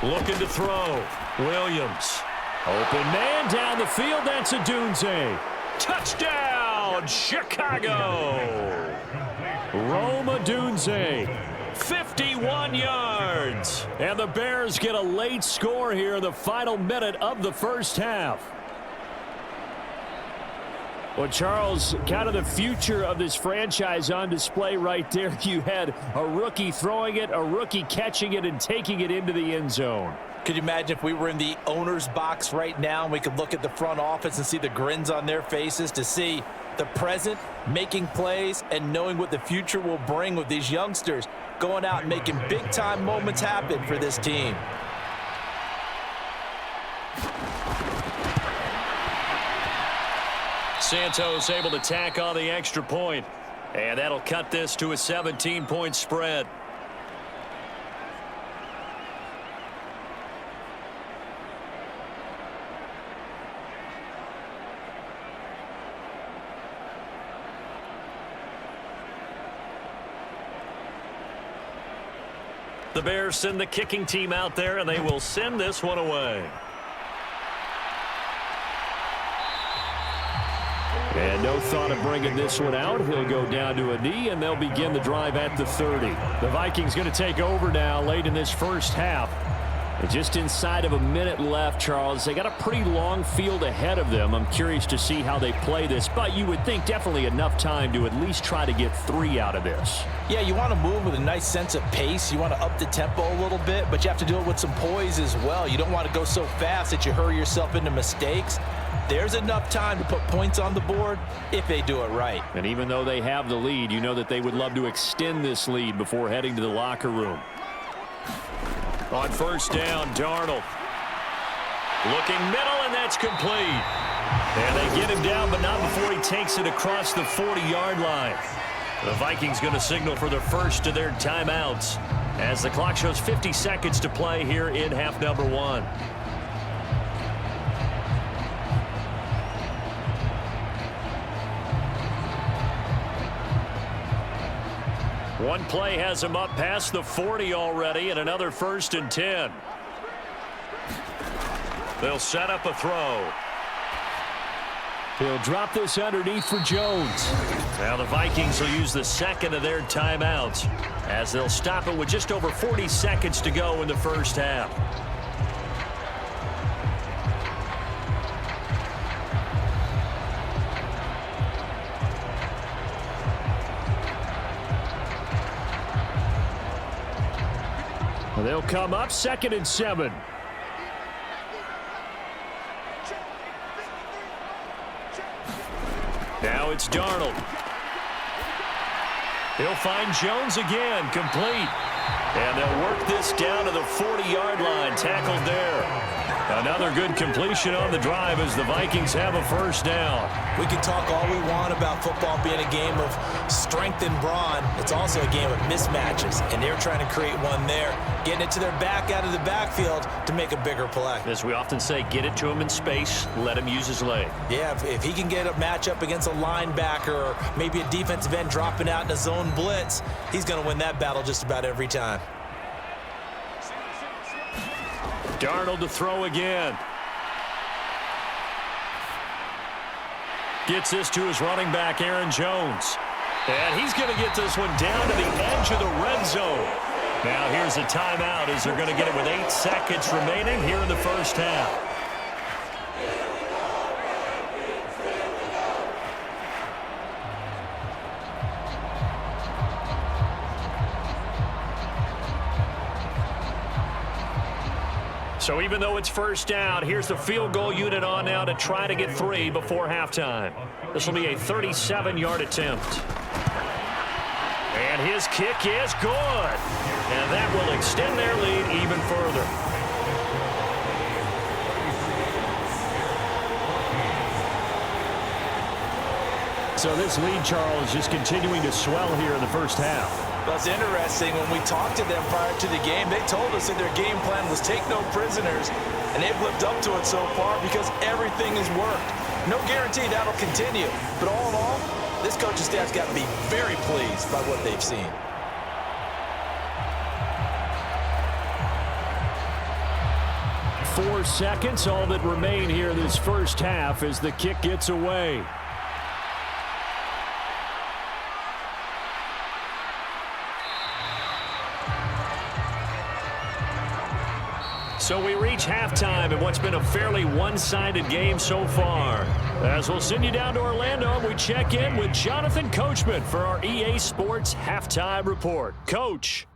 Looking to throw. Williams. Open man down the field. That's Odunze. Touchdown, Chicago. Rome Odunze. 51 yards. And the Bears get a late score here in the final minute of the first half. Well, Charles, kind of the future of this franchise on display right there. You had a rookie throwing it, a rookie catching it, and taking it into the end zone. Could you imagine if we were in the owner's box right now and we could look at the front office and see the grins on their faces to see the present making plays and knowing what the future will bring with these youngsters going out and making big-time moments happen for this team. Santos able to tack on the extra point, and that'll cut this to a 17-point spread. The Bears send the kicking team out there, and they will send this one away. And no thought of bringing this one out. He'll go down to a knee, and they'll begin the drive at the 30. The Vikings going to take over now late in this first half. And just inside of a minute left, Charles. They got a pretty long field ahead of them. I'm curious to see how they play this, but you would think definitely enough time to at least try to get 3 out of this. Yeah, you want to move with a nice sense of pace. You want to up the tempo a little bit, but you have to do it with some poise as well. You don't want to go so fast that you hurry yourself into mistakes. There's enough time to put points on the board if they do it right. And even though they have the lead, you know that they would love to extend this lead before heading to the locker room. On first down, Darnold. Looking middle, and that's complete. And they get him down, but not before he takes it across the 40-yard line. The Vikings going to signal for the first of their timeouts as the clock shows 50 seconds to play here in half number 1. One play has him up past the 40 already, and another 1st and 10. They'll set up a throw. He'll drop this underneath for Jones. Now the Vikings will use the second of their timeouts as they'll stop it with just over 40 seconds to go in the first half. They'll come up 2nd and 7. Now it's Darnold. He'll find Jones again, complete. And they'll work this down to the 40-yard line, tackled there. Another good completion on the drive as the Vikings have a first down. We can talk all we want about football being a game of strength and brawn. It's also a game of mismatches, and they're trying to create one there, getting it to their back out of the backfield to make a bigger play. As we often say, get it to him in space, let him use his leg. Yeah, if he can get a matchup against a linebacker or maybe a defensive end dropping out in a zone blitz, he's going to win that battle just about every time. Darnold to throw again. Gets this to his running back, Aaron Jones. And he's going to get this one down to the edge of the red zone. Now here's a timeout as they're going to get it with 8 seconds remaining here in the first half. So even though it's first down, here's the field goal unit on now to try to get 3 before halftime. This will be a 37-yard attempt. And his kick is good. And that will extend their lead even further. So this lead, Charles, just continuing to swell here in the first half. That's interesting. When we talked to them prior to the game, they told us that their game plan was take no prisoners, and they've lived up to it so far because everything has worked. No guarantee that'll continue, but all in all, this coaching staff's got to be very pleased by what they've seen. Four seconds, all that remain here this first half as the kick gets away. So we reach halftime in what's been a fairly one-sided game so far. As we'll send you down to Orlando, we check in with Jonathan Coachman for our EA Sports Halftime Report. Coach.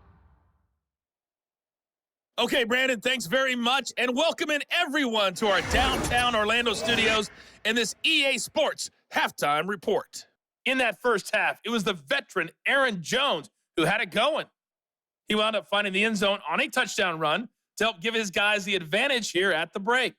Okay, Brandon, thanks very much, and welcome in everyone to our downtown Orlando studios and this EA Sports Halftime Report. In that first half, it was the veteran Aaron Jones who had it going. He wound up finding the end zone on a touchdown run to help give his guys the advantage here at the break.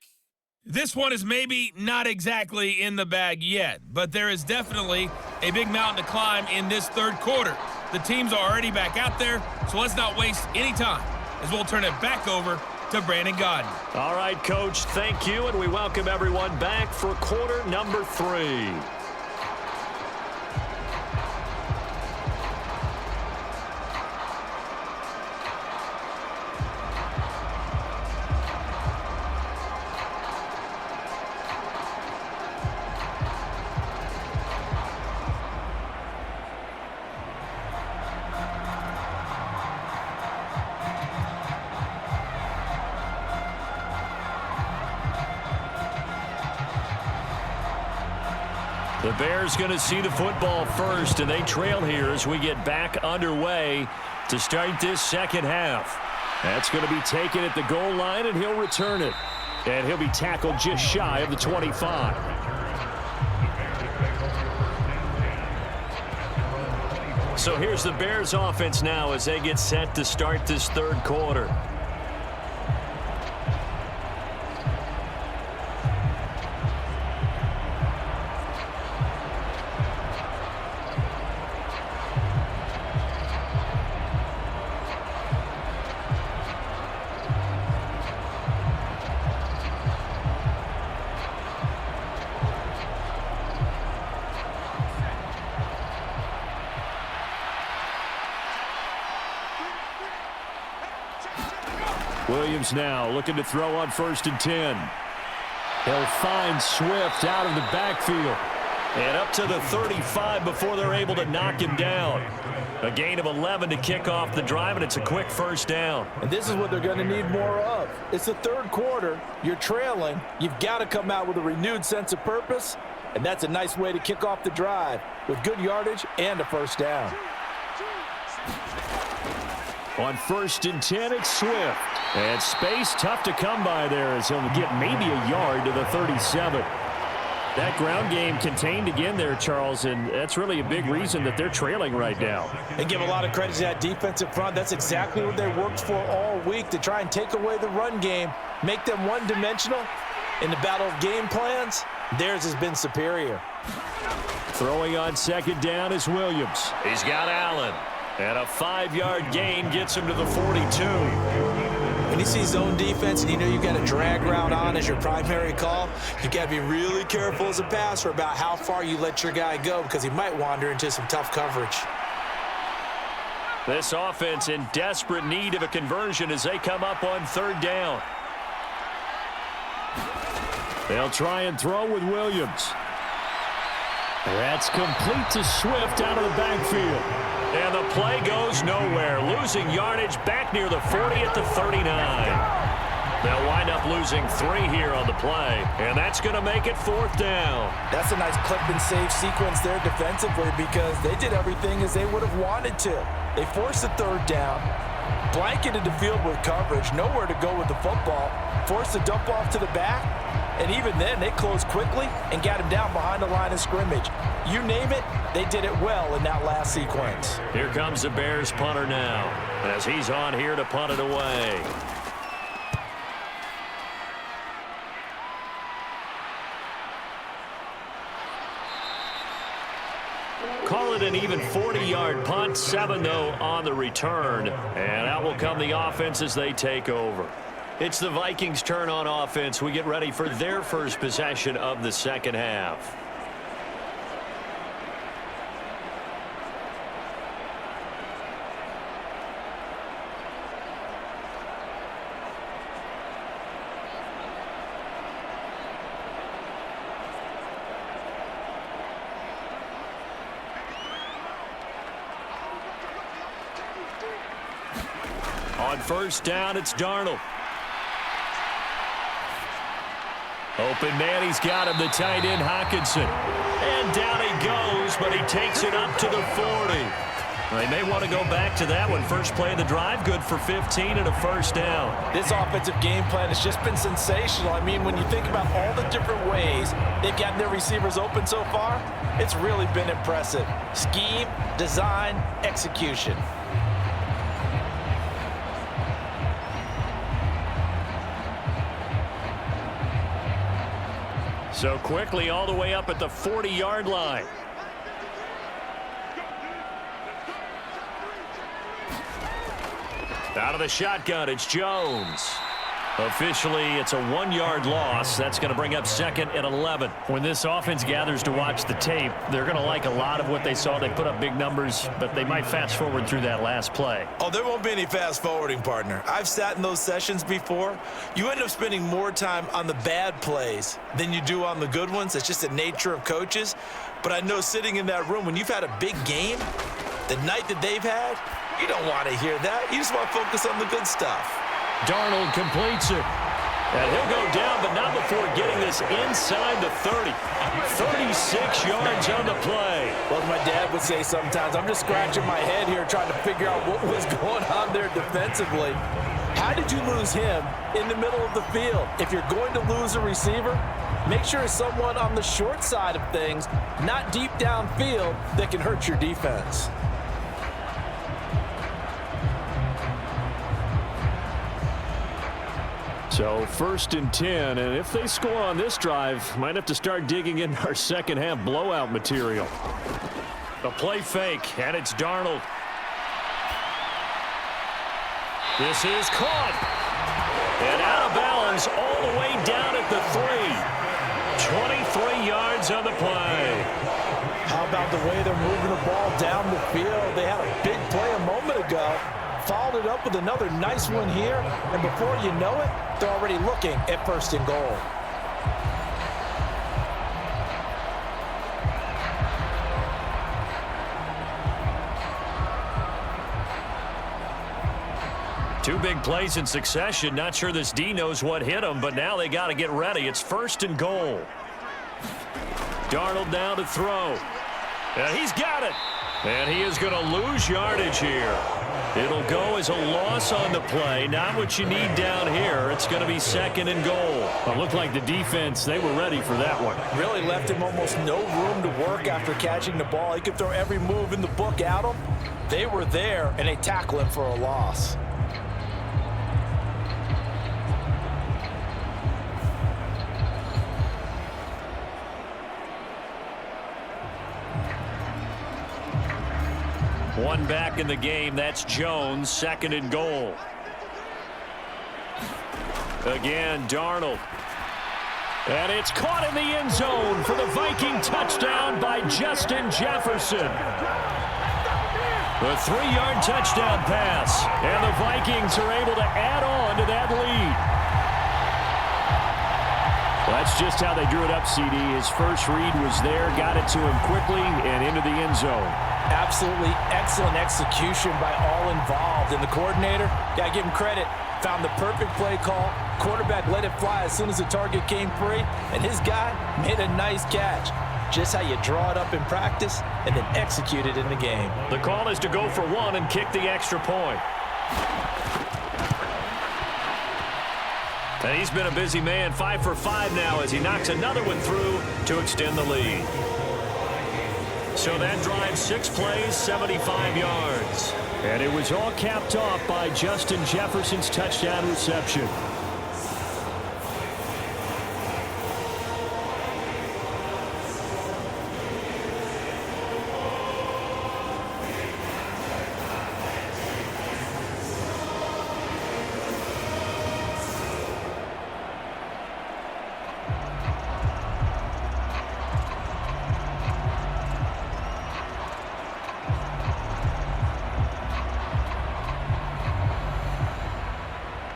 This one is maybe not exactly in the bag yet, but there is definitely a big mountain to climb in this third quarter. The teams are already back out there, so let's not waste any time as we'll turn it back over to Brandon Godden. All right, Coach, thank you, and we welcome everyone back for quarter number 3. The Bears going to see the football first, and they trail here as we get back underway to start this second half. That's going to be taken at the goal line, and he'll return it. And he'll be tackled just shy of the 25. So here's the Bears offense now as they get set to start this third quarter. Williams now looking to throw on 1st and 10. He'll find Swift out of the backfield. And up to the 35 before they're able to knock him down. A gain of 11 to kick off the drive, and it's a quick first down. And this is what they're going to need more of. It's the third quarter. You're trailing. You've got to come out with a renewed sense of purpose, and that's a nice way to kick off the drive with good yardage and a first down. On 1st and 10, it's Swift. And space tough to come by there as he'll get maybe a yard to the 37. That ground game contained again there, Charles, and that's really a big reason that they're trailing right now. They give a lot of credit to that defensive front. That's exactly what they worked for all week, to try and take away the run game, make them one-dimensional. In the battle of game plans, theirs has been superior. Throwing on 2nd down is Williams. He's got Allen. And a 5-yard gain gets him to the 42. When you see zone defense and you know you've got a drag route on as your primary call, you've got to be really careful as a passer about how far you let your guy go because he might wander into some tough coverage. This offense in desperate need of a conversion as they come up on 3rd down. They'll try and throw with Williams. That's complete to Swift out of the backfield. And the play goes nowhere. Losing yardage back near the 40 at the 39. They'll wind up losing 3 here on the play. And that's going to make it 4th down. That's a nice clip and save sequence there defensively because they did everything as they would have wanted to. They forced the 3rd down, blanketed the field with coverage, nowhere to go with the football, forced the dump off to the back, and even then they closed quickly and got him down behind the line of scrimmage. You name it, they did it well in that last sequence. Here comes the Bears punter now, as he's on here to punt it away. Call it an even 40-yard punt, 7 though on the return, and out will come the offense as they take over. It's the Vikings' turn on offense. We get ready for their first possession of the second half. On first down, it's Darnold. Open man, he's got him, the tight end, Hockenson. And down he goes, but he takes it up to the 40. They may want to go back to that one. First play of the drive, good for 15 and a first down. This offensive game plan has just been sensational. I mean, when you think about all the different ways they've gotten their receivers open so far, it's really been impressive. Scheme, design, execution. So quickly all the way up at the 40-yard line. Out of the shotgun, it's Jones. Officially, it's a 1-yard loss. That's going to bring up second and 11. When this offense gathers to watch the tape, they're going to like a lot of what they saw. They put up big numbers, but they might fast forward through that last play. Oh, there won't be any fast forwarding, partner. I've sat in those sessions before. You end up spending more time on the bad plays than you do on the good ones. It's just the nature of coaches. But I know sitting in that room, when you've had a big game, the night that they've had, you don't want to hear that. You just want to focus on the good stuff. Darnold completes it. And he'll go down, but not before getting this inside the 30. 36 yards on the play. Well, as my dad would say sometimes, I'm just scratching my head here trying to figure out what was going on there defensively. How did you lose him in the middle of the field? If you're going to lose a receiver, make sure it's someone on the short side of things, not deep downfield, that can hurt your defense. So first and 10, and if they score on this drive, might have to start digging in our second half blowout material. A play fake, and it's Darnold. This is caught. And out of bounds all the way down at the 3. 23 yards on the play. How about the way they're moving the ball down the field? They had a big play a moment ago. Followed it up with another nice one here, and before you know it, they're already looking at first and goal. Two big plays in succession. Not sure this D knows what hit him, but now they got to get ready. It's first and goal. Darnold now to throw. And he's got it. And he is going to lose yardage here. It'll go as a loss on the play. Not what you need down here. It's going to be second and goal. Well, it looked like the defense, they were ready for that one. Really left him almost no room to work after catching the ball. He could throw every move in the book at him. They were there, and they tackle him for a loss. One back in the game. That's Jones. Second and goal. Again, Darnold. And it's caught in the end zone for the Viking touchdown by Justin Jefferson. The 3-yard touchdown pass. And the Vikings are able to add on to that lead. Well, that's just how they drew it up, CD. His first read was there, got it to him quickly, and into the end zone. Absolutely excellent execution by all involved. And the coordinator, gotta give him credit, found the perfect play call. Quarterback let it fly as soon as the target came free, and his guy made a nice catch. Just how you draw it up in practice and then execute it in the game. The call is to go for one and kick the extra point. And he's been a busy man, 5 for 5 now as he knocks another one through to extend the lead. So that drive, 6 plays, 75 yards. And it was all capped off by Justin Jefferson's touchdown reception.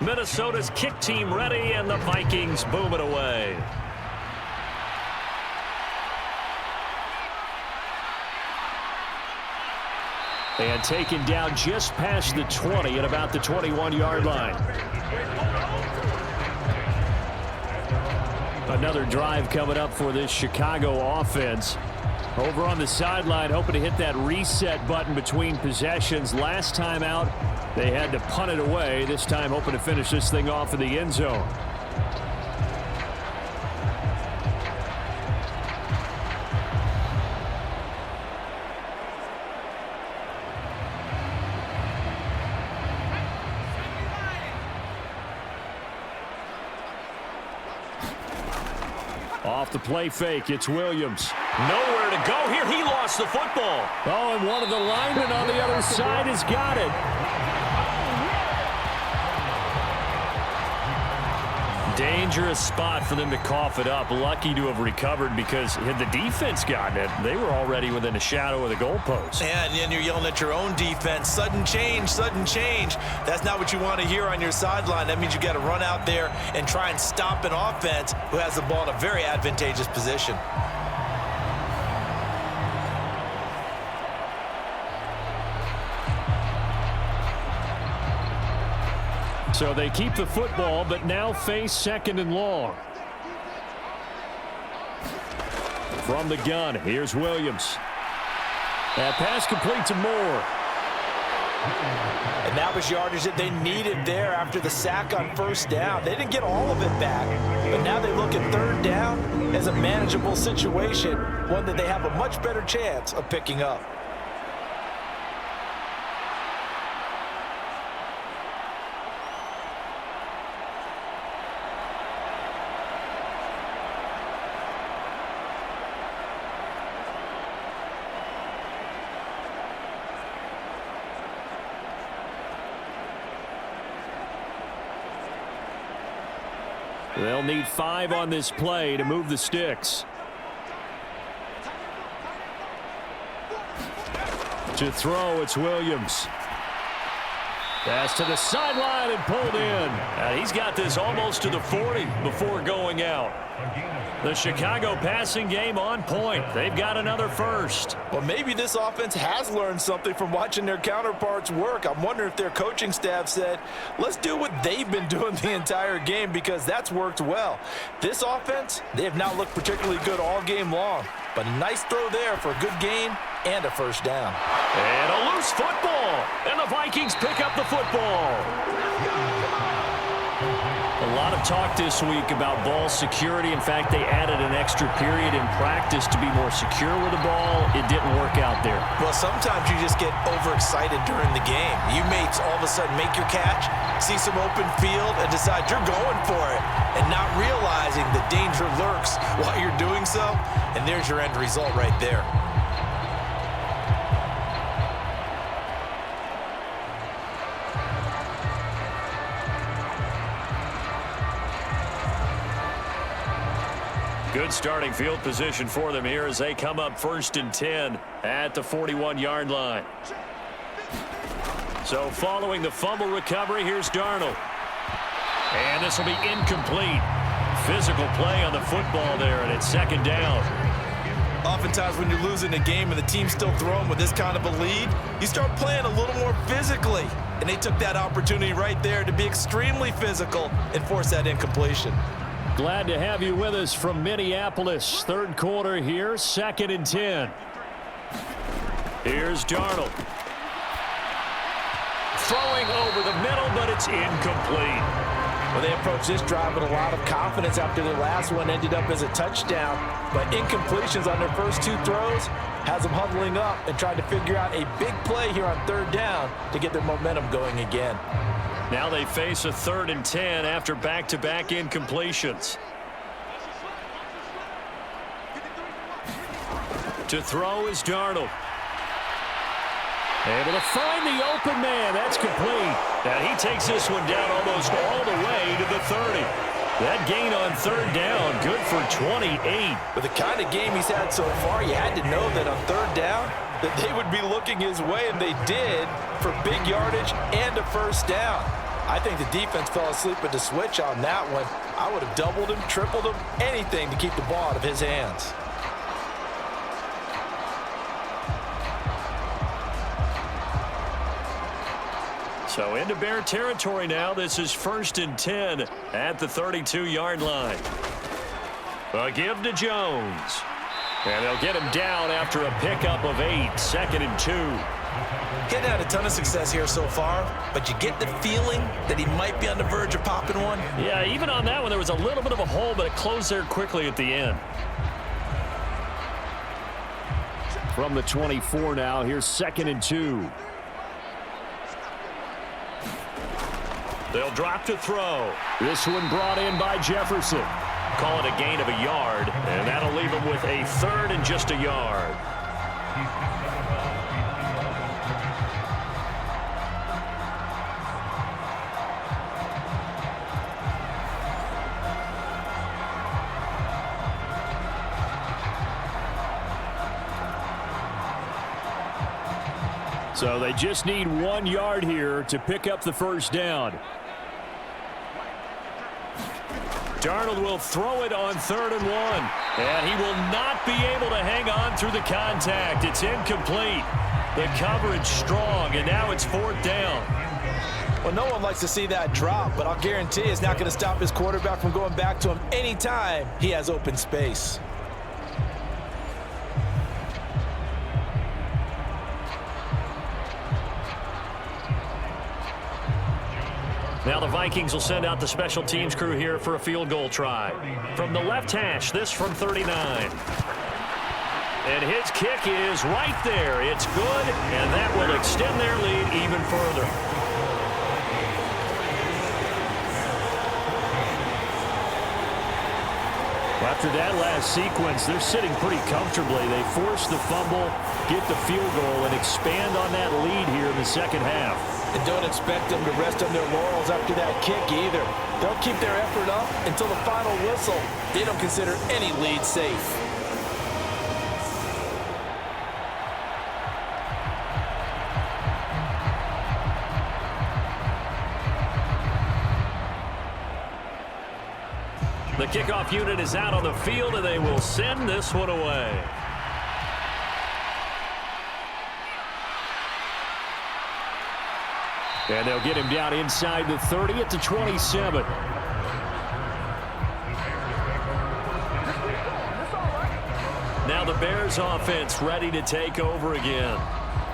Minnesota's kick team ready, and the Vikings boom it away. And taken down just past the 20 at about the 21-yard line. Another drive coming up for this Chicago offense. Over on the sideline, hoping to hit that reset button between possessions. Last time out, they had to punt it away. This time, hoping to finish this thing off in the end zone. Off the play fake, it's Williams. Nowhere to go here. He lost the football. Oh, and one of the linemen on the other side has got it. Dangerous spot for them to cough it up. Lucky to have recovered because had the defense gotten it, they were already within a shadow of the goalpost. And then you're yelling at your own defense. Sudden change, sudden change. That's not what you want to hear on your sideline. That means you got to run out there and try and stop an offense who has the ball in a very advantageous position. So they keep the football, but now face 2nd and long. From the gun, here's Williams. That pass complete to Moore. And that was yardage that they needed there after the sack on 1st down. They didn't get all of it back, but now they look at 3rd down as a manageable situation, one that they have a much better chance of picking up. They'll need 5 on this play to move the sticks. To throw, it's Williams. Pass to the sideline and pulled in. And he's got this almost to the 40 before going out. The Chicago passing game on point. They've got another first. Well, maybe this offense has learned something from watching their counterparts work. I'm wondering if their coaching staff said, let's do what they've been doing the entire game, because that's worked well. This offense, they have not looked particularly good all game long. But a nice throw there for a good gain and a 1st down. And a loose football. And the Vikings pick up the football. A lot of talk this week about ball security. In fact, they added an extra period in practice to be more secure with the ball. It didn't work out there. Well, sometimes you just get overexcited during the game. You mates all of a sudden make your catch, see some open field, and decide you're going for it, and not realizing the danger lurks while you're doing so. And there's your end result right there. Good starting field position for them here as they come up 1st and 10 at the 41-yard line. So following the fumble recovery, here's Darnold. And this will be incomplete. Physical play on the football there, and it's 2nd down. Oftentimes when you're losing a game and the team's still throwing with this kind of a lead, you start playing a little more physically. And they took that opportunity right there to be extremely physical and force that incompletion. Glad to have you with us from Minneapolis. 3rd quarter here, 2nd and 10. Here's Darnold. Throwing over the middle, but it's incomplete. Well, they approached this drive with a lot of confidence after their last one ended up as a touchdown. But incompletions on their first 2 throws has them huddling up and trying to figure out a big play here on 3rd down to get their momentum going again. Now they face a 3rd and 10 after back-to-back incompletions. To throw is Darnold. Able to find the open man. That's complete. And he takes this one down almost all the way to the 30. That gain on 3rd down, good for 28. With the kind of game he's had so far, you had to know that on 3rd down that they would be looking his way, and they did, for big yardage and a 1st down. I think the defense fell asleep at the switch on that one. I would have doubled him, tripled him, anything to keep the ball out of his hands. So into Bear territory now. This is 1st and 10 at the 32-yard line. A give to Jones. And they'll get him down after a pickup of 8, 2nd and 2. Getting had a ton of success here so far, but you get the feeling that he might be on the verge of popping one. Yeah, even on that one, there was a little bit of a hole, but it closed there quickly at the end. From the 24 now, here's 2nd and 2. They'll drop to throw. This one brought in by Jefferson. Call it a gain of a yard, and that'll leave him with a 3rd and just a yard. So they just need 1 yard here to pick up the 1st down. Darnold will throw it on 3rd and 1. And he will not be able to hang on through the contact. It's incomplete. The coverage strong, and now it's 4th down. Well, no one likes to see that drop, but I'll guarantee it's not going to stop his quarterback from going back to him anytime he has open space. Now the Vikings will send out the special teams crew here for a field goal try. From the left hash, this from 39. And his kick is right there. It's good, and that will extend their lead even further. After that last sequence, they're sitting pretty comfortably. They force the fumble, get the field goal, and expand on that lead here in the 2nd half. And don't expect them to rest on their laurels after that kick either. They'll keep their effort up until the final whistle. They don't consider any lead safe. The kickoff unit is out on the field, and they will send this one away. And they'll get him down inside the 30 at the 27. Now the Bears offense ready to take over again.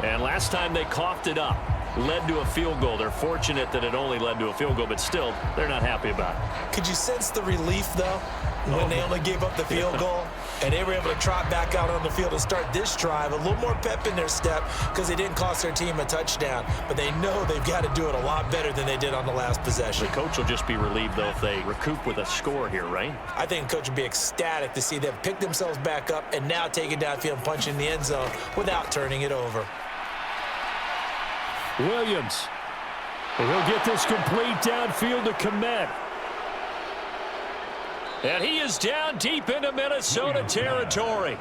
And last time they coughed it up, led to a field goal. They're fortunate that it only led to a field goal, but still, they're not happy about it. Could you sense the relief, though, when they only gave up the field goal? And they were able to trot back out on the field and start this drive. A little more pep in their step because they didn't cost their team a touchdown. But they know they've got to do it a lot better than they did on the last possession. The coach will just be relieved, though, if they recoup with a score here, right? I think the coach would be ecstatic to see them pick themselves back up and now take it downfield and punch in the end zone without turning it over. Williams. And he'll get this complete downfield to Komet. And he is down deep into Minnesota territory.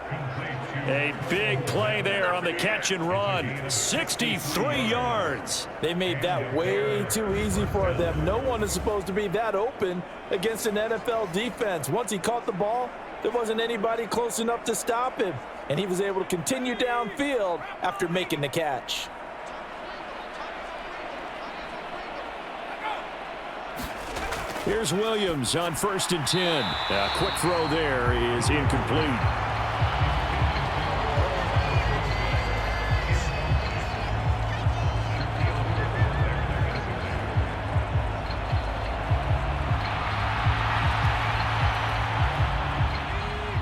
A big play there on the catch and run. 63 yards. They made that way too easy for them. No one is supposed to be that open against an NFL defense. Once he caught the ball, there wasn't anybody close enough to stop him. And he was able to continue downfield after making the catch. Here's Williams on 1st and 10. A quick throw there is incomplete.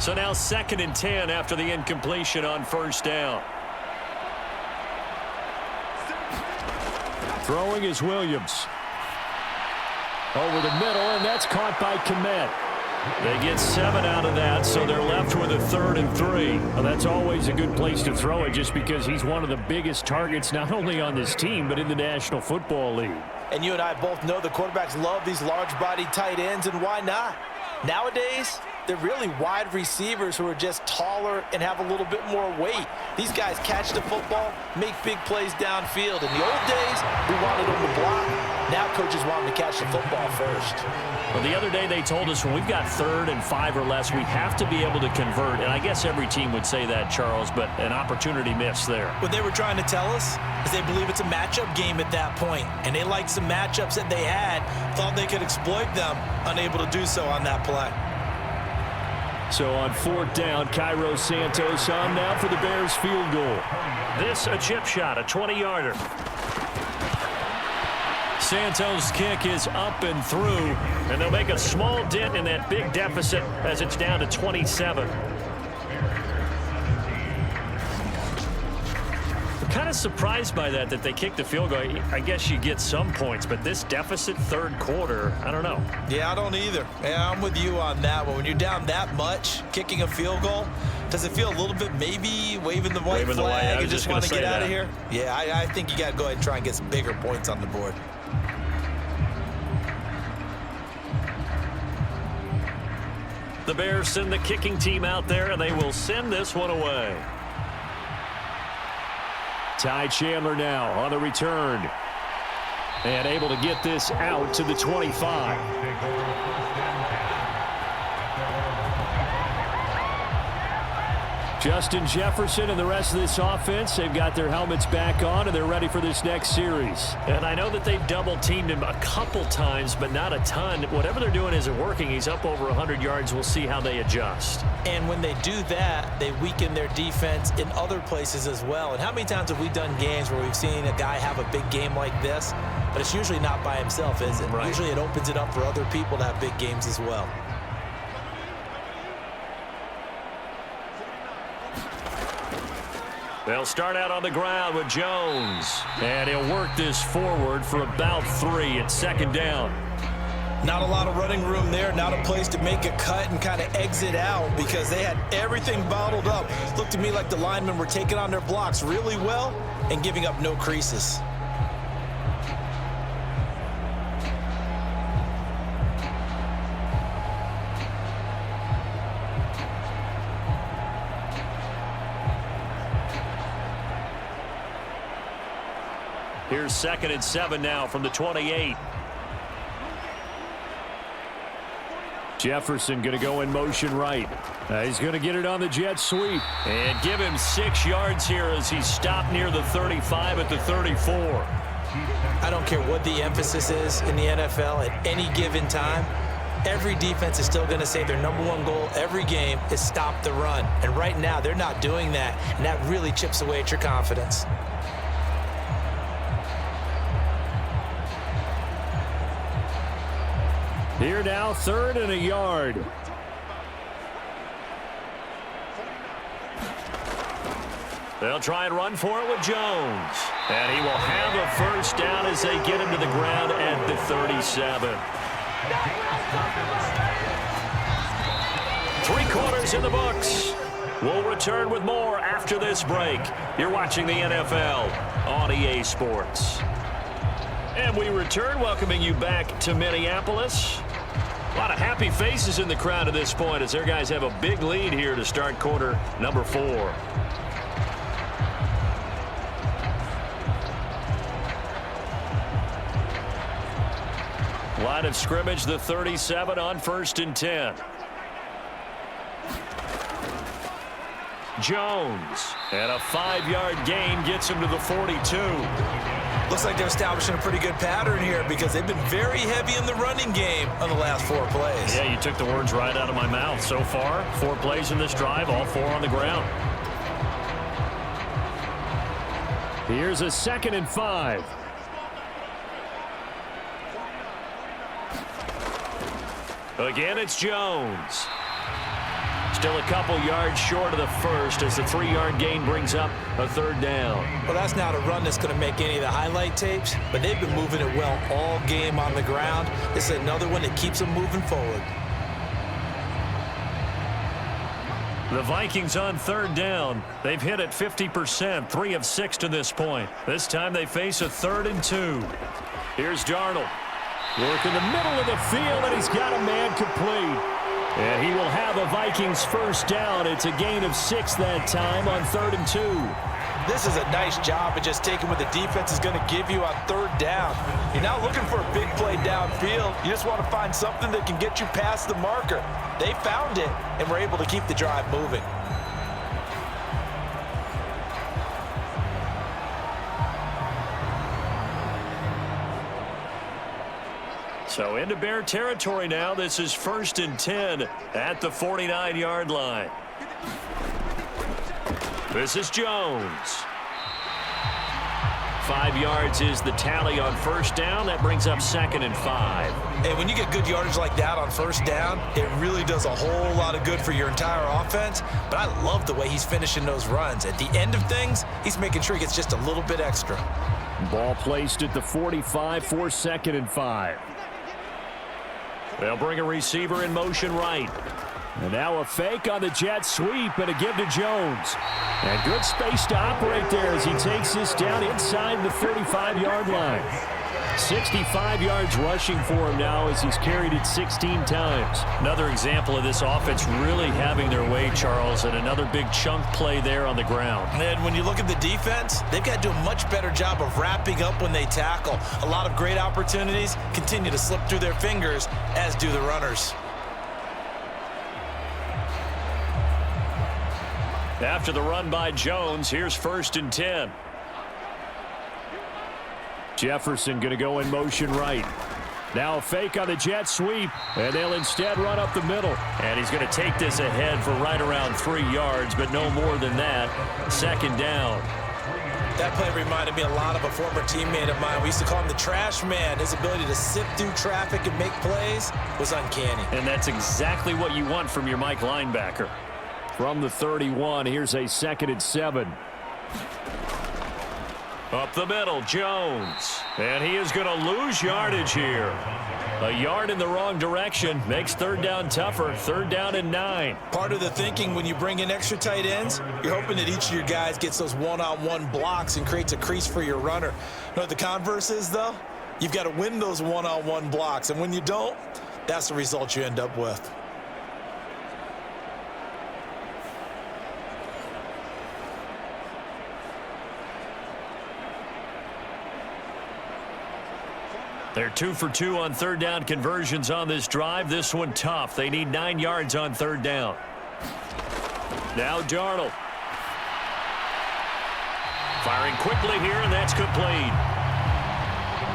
So now 2nd and 10 after the incompletion on first down. Throwing is Williams. Over the middle, and that's caught by Kmet. They get 7 out of that, so they're left with a 3rd and 3. Well, that's always a good place to throw it just because he's one of the biggest targets not only on this team but in the National Football League. And you and I both know the quarterbacks love these large-bodied tight ends, and why not? Nowadays, they're really wide receivers who are just taller and have a little bit more weight. These guys catch the football, make big plays downfield. In the old days, we wanted them to block. Now coaches want them to catch the football first. Well, the other day they told us when we've got 3rd and 5 or less, we have to be able to convert. And I guess every team would say that, Charles, but an opportunity missed there. What they were trying to tell us is they believe it's a matchup game at that point. And they liked some matchups that they had, thought they could exploit them, unable to do so on that play. So on 4th down, Cairo Santos on now for the Bears field goal. This a chip shot, a 20-yarder. Santos' kick is up and through, and they'll make a small dent in that big deficit as it's down to 27. I'm kind of surprised by that they kicked the field goal. I guess you get some points, but this deficit 3rd quarter, I don't know. Yeah, I don't either. Yeah, I'm with you on that one. When you're down that much, kicking a field goal, does it feel a little bit maybe waving the white flag and just want to get out of here? Yeah, I think you got to go ahead and try and get some bigger points on the board. The Bears send the kicking team out there, and they will send this one away. Ty Chandler now on the return. And able to get this out to the 25. Justin Jefferson and the rest of this offense, they've got their helmets back on, and they're ready for this next series. And I know that they've double-teamed him a couple times, but not a ton. Whatever they're doing isn't working. He's up over 100 yards. We'll see how they adjust. And when they do that, they weaken their defense in other places as well. And how many times have we done games where we've seen a guy have a big game like this, but it's usually not by himself, is it? Right. Usually it opens it up for other people to have big games as well. They'll start out on the ground with Jones. And he'll work this forward for about 3 at 2nd down. Not a lot of running room there, not a place to make a cut and kind of exit out because they had everything bottled up. It looked to me like the linemen were taking on their blocks really well and giving up no creases. Here's 2nd and 7 now from the 28. Jefferson going to go in motion right. He's going to get it on the jet sweep. And give him 6 yards here as he's stopped near the 35 at the 34. I don't care what the emphasis is in the NFL at any given time. Every defense is still going to say their #1 goal every game is stop the run. And right now, they're not doing that. And that really chips away at your confidence. Here now, 3rd and a yard. They'll try and run for it with Jones. And he will have a 1st down as they get him to the ground at the 37. 3 quarters in the books. We'll return with more after this break. You're watching the NFL on EA Sports. And we return, welcoming you back to Minneapolis. A lot of happy faces in the crowd at this point as their guys have a big lead here to start quarter number 4. Line of scrimmage, the 37 on 1st and 10. Jones, and a 5-yard gain gets him to the 42. Looks like they're establishing a pretty good pattern here because they've been very heavy in the running game on the last 4 plays. Yeah, you took the words right out of my mouth. So far, 4 plays in this drive, all 4 on the ground. Here's a 2nd and 5. Again, it's Jones. Still a couple yards short of the first as the 3-yard gain brings up a 3rd down. Well, that's not a run that's going to make any of the highlight tapes, but they've been moving it well all game on the ground. This is another one that keeps them moving forward. The Vikings on 3rd down. They've hit it 50%, 3 of 6 to this point. This time they face a 3rd and 2. Here's Darnold. Work in the middle of the field, and he's got a man complete. And he will have a Vikings 1st down. It's a gain of 6 that time on 3rd and 2. This is a nice job of just taking what the defense is going to give you on 3rd down. You're not looking for a big play downfield. You just want to find something that can get you past the marker. They found it, and were able to keep the drive moving. So into Bear territory now. This is 1st and 10 at the 49-yard line. This is Jones. 5 yards is the tally on 1st down. That brings up 2nd and 5. Hey, when you get good yardage like that on 1st down, it really does a whole lot of good for your entire offense. But I love the way he's finishing those runs. At the end of things, he's making sure he gets just a little bit extra. Ball placed at the 45 for 2nd and 5. They'll bring a receiver in motion right. And now a fake on the jet sweep and a give to Jones. And good space to operate there as he takes this down inside the 35-yard line. 65 yards rushing for him now as he's carried it 16 times. Another example of this offense really having their way, Charles, and another big chunk play there on the ground. And when you look at the defense, they've got to do a much better job of wrapping up when they tackle. A lot of great opportunities continue to slip through their fingers, as do the runners. After the run by Jones, here's 1st and 10. Jefferson going to go in motion right. Now a fake on the jet sweep, and they'll instead run up the middle. And he's going to take this ahead for right around 3 yards, but no more than that. 2nd down. That play reminded me a lot of a former teammate of mine. We used to call him the trash man. His ability to sift through traffic and make plays was uncanny. And that's exactly what you want from your Mike linebacker. From the 31, here's a 2nd and 7. Up the middle, Jones. And he is going to lose yardage here. A yard in the wrong direction makes 3rd down tougher. 3rd down and 9. Part of the thinking when you bring in extra tight ends, you're hoping that each of your guys gets those one-on-one blocks and creates a crease for your runner. You know what the converse is, though? You've got to win those one-on-one blocks. And when you don't, that's the result you end up with. They're 2 for 2 on 3rd down conversions on this drive. This one tough. They need 9 yards on 3rd down. Now Darnold. Firing quickly here, and that's complete.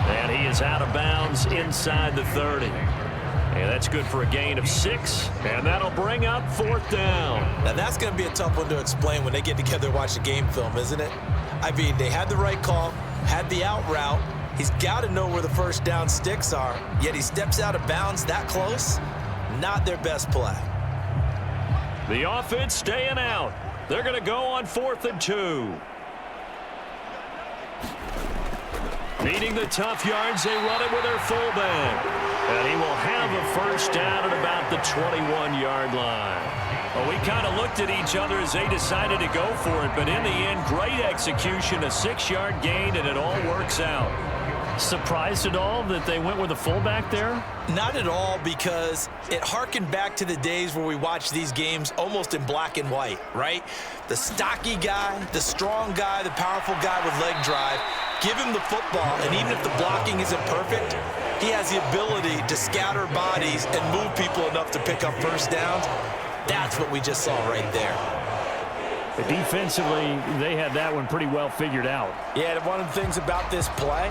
And he is out of bounds inside the 30. And that's good for a gain of 6. And that'll bring up 4th down. Now that's going to be a tough one to explain when they get together and watch the game film, isn't it? I mean, they had the right call, had the out route. He's got to know where the 1st down sticks are, yet he steps out of bounds that close. Not their best play. The offense staying out. They're going to go on 4th and 2. Needing the tough yards, they run it with their fullback. And he will have a 1st down at about the 21-yard line. Well, we kind of looked at each other as they decided to go for it, but in the end, great execution, a 6-yard gain, and it all works out. Surprised at all that they went with a fullback there? Not at all, because it harkened back to the days where we watched these games almost in black and white, right? The stocky guy, the strong guy, the powerful guy with leg drive. Give him the football, and even if the blocking isn't perfect, he has the ability to scatter bodies and move people enough to pick up 1st downs. That's what we just saw right there. Defensively, they had that one pretty well figured out. Yeah, and one of the things about this play,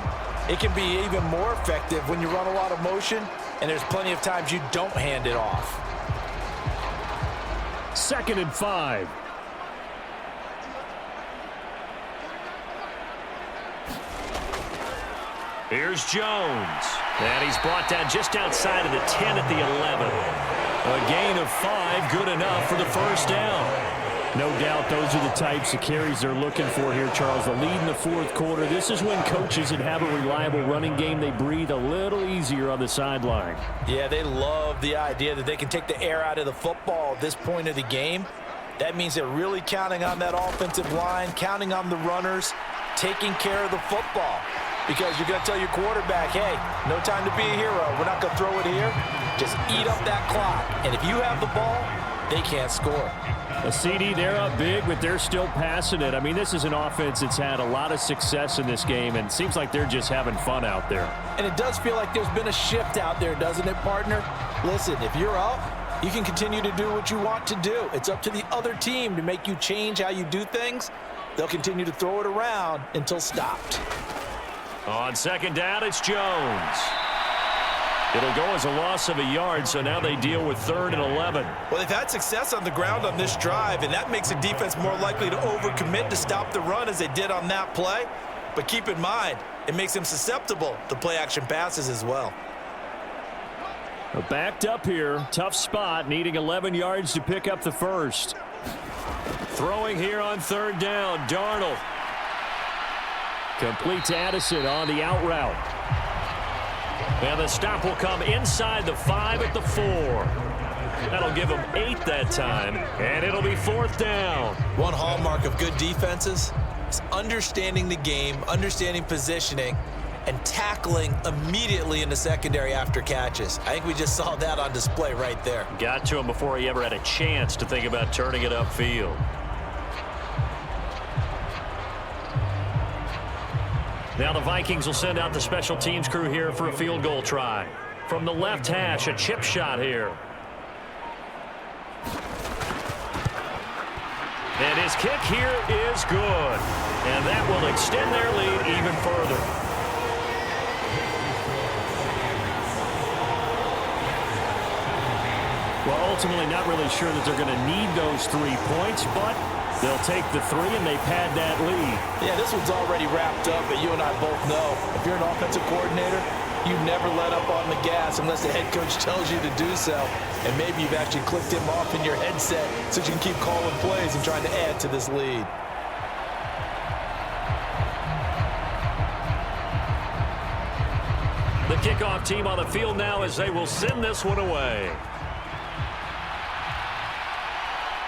it can be even more effective when you run a lot of motion, and there's plenty of times you don't hand it off. 2nd and 5. Here's Jones. And he's brought down just outside of the 10 at the 11. A gain of 5, good enough for the first down. No doubt those are the types of carries they're looking for here, Charles. The lead in the fourth quarter. This is when coaches that have a reliable running game, they breathe a little easier on the sideline. Yeah, they love the idea that they can take the air out of the football at this point of the game. That means they're really counting on that offensive line, counting on the runners, taking care of the football. Because you're going to tell your quarterback, hey, no time to be a hero. We're not going to throw it here. Just eat up that clock. And if you have the ball, they can't score. A CD, they're up big, but they're still passing it. I mean, this is an offense that's had a lot of success in this game, and it seems like they're just having fun out there. And it does feel like there's been a shift out there, doesn't it, partner? Listen, if you're up, you can continue to do what you want to do. It's up to the other team to make you change how you do things. They'll continue to throw it around until stopped. On second down, it's Jones. It'll go as a loss of a yard, so now they deal with 3rd and 11. Well, they've had success on the ground on this drive, and that makes a defense more likely to overcommit to stop the run as they did on that play. But keep in mind, it makes them susceptible to play-action passes as well. Backed up here, tough spot, needing 11 yards to pick up the first. Throwing here on 3rd down, Darnold. Complete to Addison on the out route. And the stop will come inside the 5 at the 4. That'll give them 8 that time, and it'll be 4th down. One hallmark of good defenses is understanding the game, understanding positioning, and tackling immediately in the secondary after catches. I think we just saw that on display right there. Got to him before he ever had a chance to think about turning it upfield. Now the Vikings will send out the special teams crew here for a field goal try. From the left hash, a chip shot here. And his kick here is good. And that will extend their lead even further. Well, ultimately not really sure that they're going to need those 3 points, but they'll take the 3 and they pad that lead. Yeah, this one's already wrapped up, but you and I both know if you're an offensive coordinator, you never let up on the gas unless the head coach tells you to do so. And maybe you've actually clicked him off in your headset so you can keep calling plays and trying to add to this lead. The kickoff team on the field now as they will send this one away.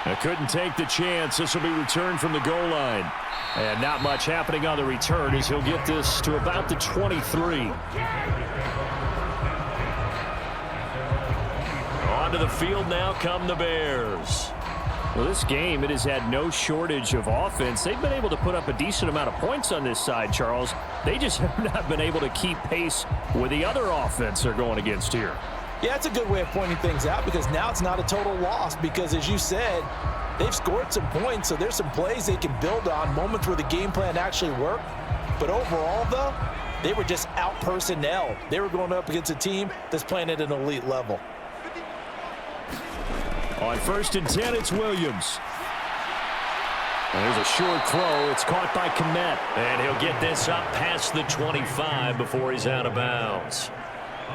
I couldn't take the chance. This will be returned from the goal line. And not much happening on the return as he'll get this to about the 23. Onto the field now come the Bears. Well, this game, it has had no shortage of offense. They've been able to put up a decent amount of points on this side, Charles. They just have not been able to keep pace with the other offense they're going against here. Yeah, it's a good way of pointing things out because now it's not a total loss because, as you said, they've scored some points, so there's some plays they can build on, moments where the game plan actually worked. But overall, though, they were just out-personnelled. They were going up against a team that's playing at an elite level. On 1st and 10, it's Williams. And there's a short throw. It's caught by Komet. And he'll get this up past the 25 before he's out of bounds.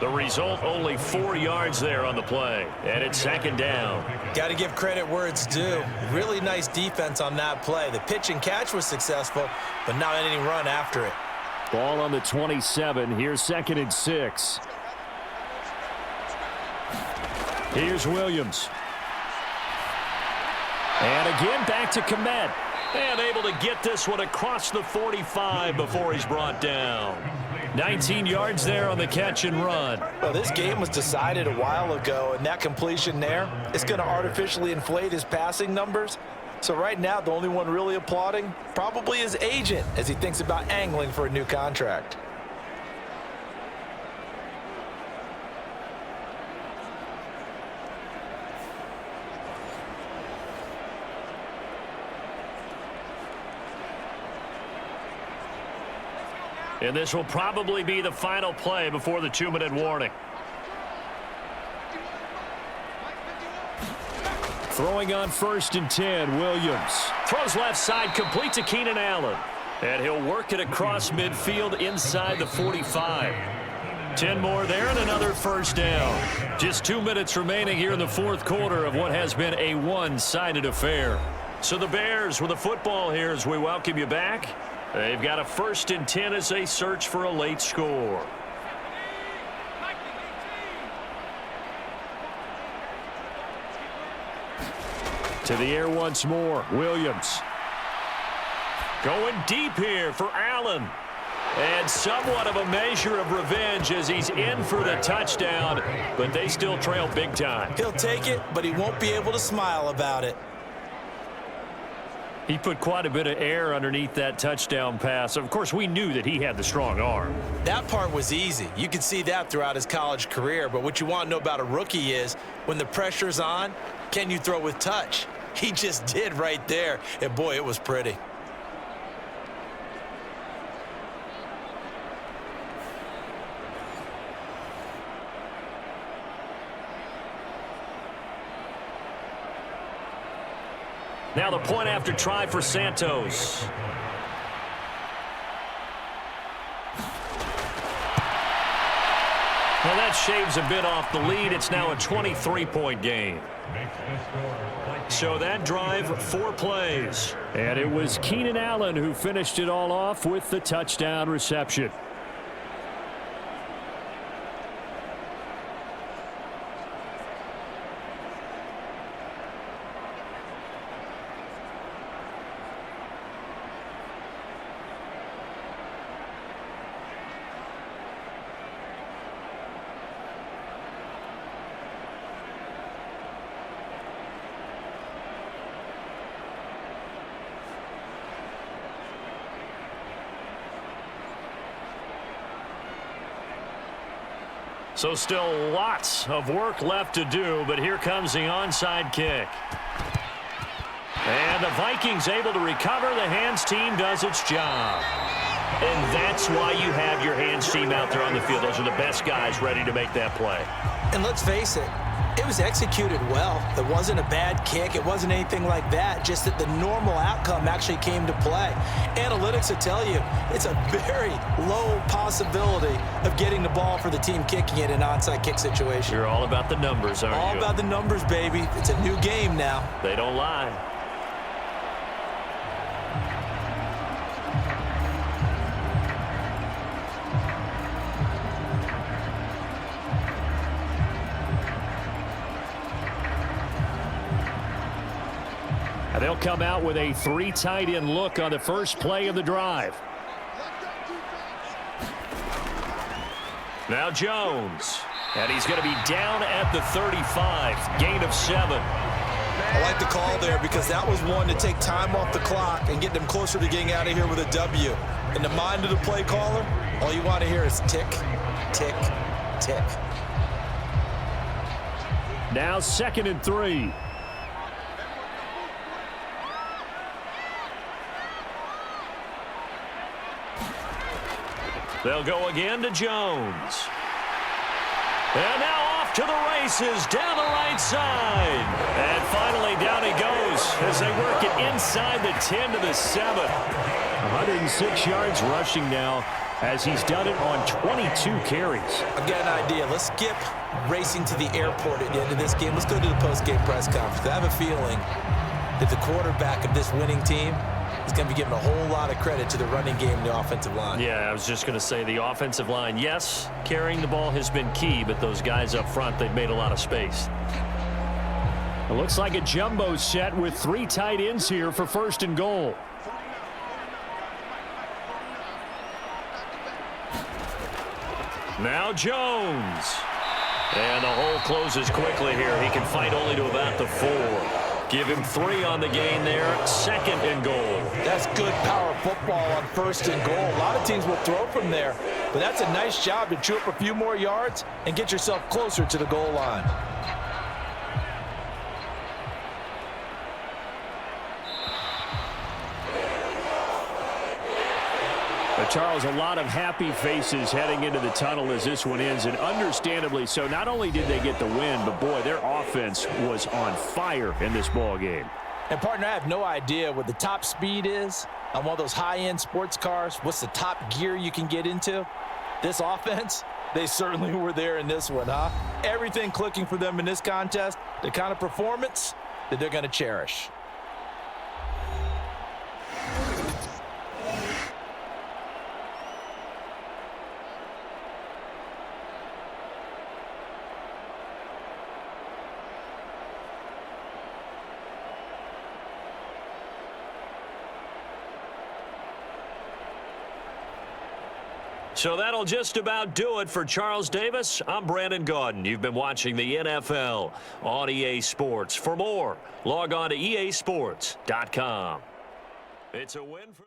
The result, only 4 yards there on the play. And it's 2nd down. Got to give credit where it's due. Really nice defense on that play. The pitch and catch was successful, but not any run after it. Ball on the 27. Here's 2nd and 6. Here's Williams. And again, back to Komet. And able to get this one across the 45 before he's brought down. 19 yards there on the catch and run. Well, this game was decided a while ago, and that completion there is going to artificially inflate his passing numbers. So right now, the only one really applauding probably his agent as he thinks about angling for a new contract. And this will probably be the final play before the 2-minute warning. Throwing on 1st and 10, Williams. Throws left side, complete to Keenan Allen. And he'll work it across midfield inside the 45. 10 more there and another first down. Just 2 minutes remaining here in the fourth quarter of what has been a one-sided affair. So the Bears with the football here as we welcome you back. They've got a 1st and 10 as they search for a late score. To the air once more. Williams. Going deep here for Allen. And somewhat of a measure of revenge as he's in for the touchdown, but they still trail big time. He'll take it, but he won't be able to smile about it. He put quite a bit of air underneath that touchdown pass. Of course, we knew that he had the strong arm. That part was easy. You could see that throughout his college career. But what you want to know about a rookie is when the pressure's on, can you throw with touch? He just did right there. And, boy, it was pretty. Now the point after try for Santos. Well, that shaves a bit off the lead. It's now a 23-point game. So that drive, 4 plays. And it was Keenan Allen who finished it all off with the touchdown reception. So still lots of work left to do, but here comes the onside kick. And the Vikings able to recover. The hands team does its job. And that's why you have your hands team out there on the field. Those are the best guys ready to make that play. And let's face it, it was executed well. It wasn't a bad kick. It wasn't anything like that. Just that the normal outcome actually came to play. Analytics will tell you it's a very low possibility of getting the ball for the team kicking it in an onside kick situation. You're all about the numbers, aren't you? All about the numbers, baby. It's a new game now. They don't lie. And they'll come out with a 3 tight end look on the first play of the drive. Now Jones. And he's going to be down at the 35. Gain of 7. I like the call there because that was one to take time off the clock and get them closer to getting out of here with a W. In the mind of the play caller, all you want to hear is tick, tick, tick. Now 2nd and 3. They'll go again to Jones. And now off to the races down the right side. And finally down he goes as they work it inside the 10 to the 7. 106 yards rushing now as he's done it on 22 carries. I've got an idea. Let's skip racing to the airport at the end of this game. Let's go to the post-game press conference. I have a feeling that the quarterback of this winning team is going to be giving a whole lot of credit to the running game and the offensive line. Yeah, I was just going to say the offensive line, yes, carrying the ball has been key, but those guys up front, they've made a lot of space. It looks like a jumbo set with 3 tight ends here for 1st and goal. Now Jones. And the hole closes quickly here. He can fight only to about the 4. Give him 3 on the gain there. 2nd and goal. That's good power football on 1st and goal. A lot of teams will throw from there, but that's a nice job to chew up a few more yards and get yourself closer to the goal line. But Charles, a lot of happy faces heading into the tunnel as this one ends, and understandably so. Not only did they get the win, but boy, their offense was on fire in this ball game. And partner, I have no idea what the top speed is on one of those high-end sports cars. What's the top gear you can get into? This offense, They certainly were there in this one, huh? Everything clicking for them in this contest, the kind of performance that they're going to cherish. So that'll just about do it for Charles Davis. I'm Brandon Gaudin. You've been watching the NFL on EA Sports. For more, log on to easports.com. It's a win for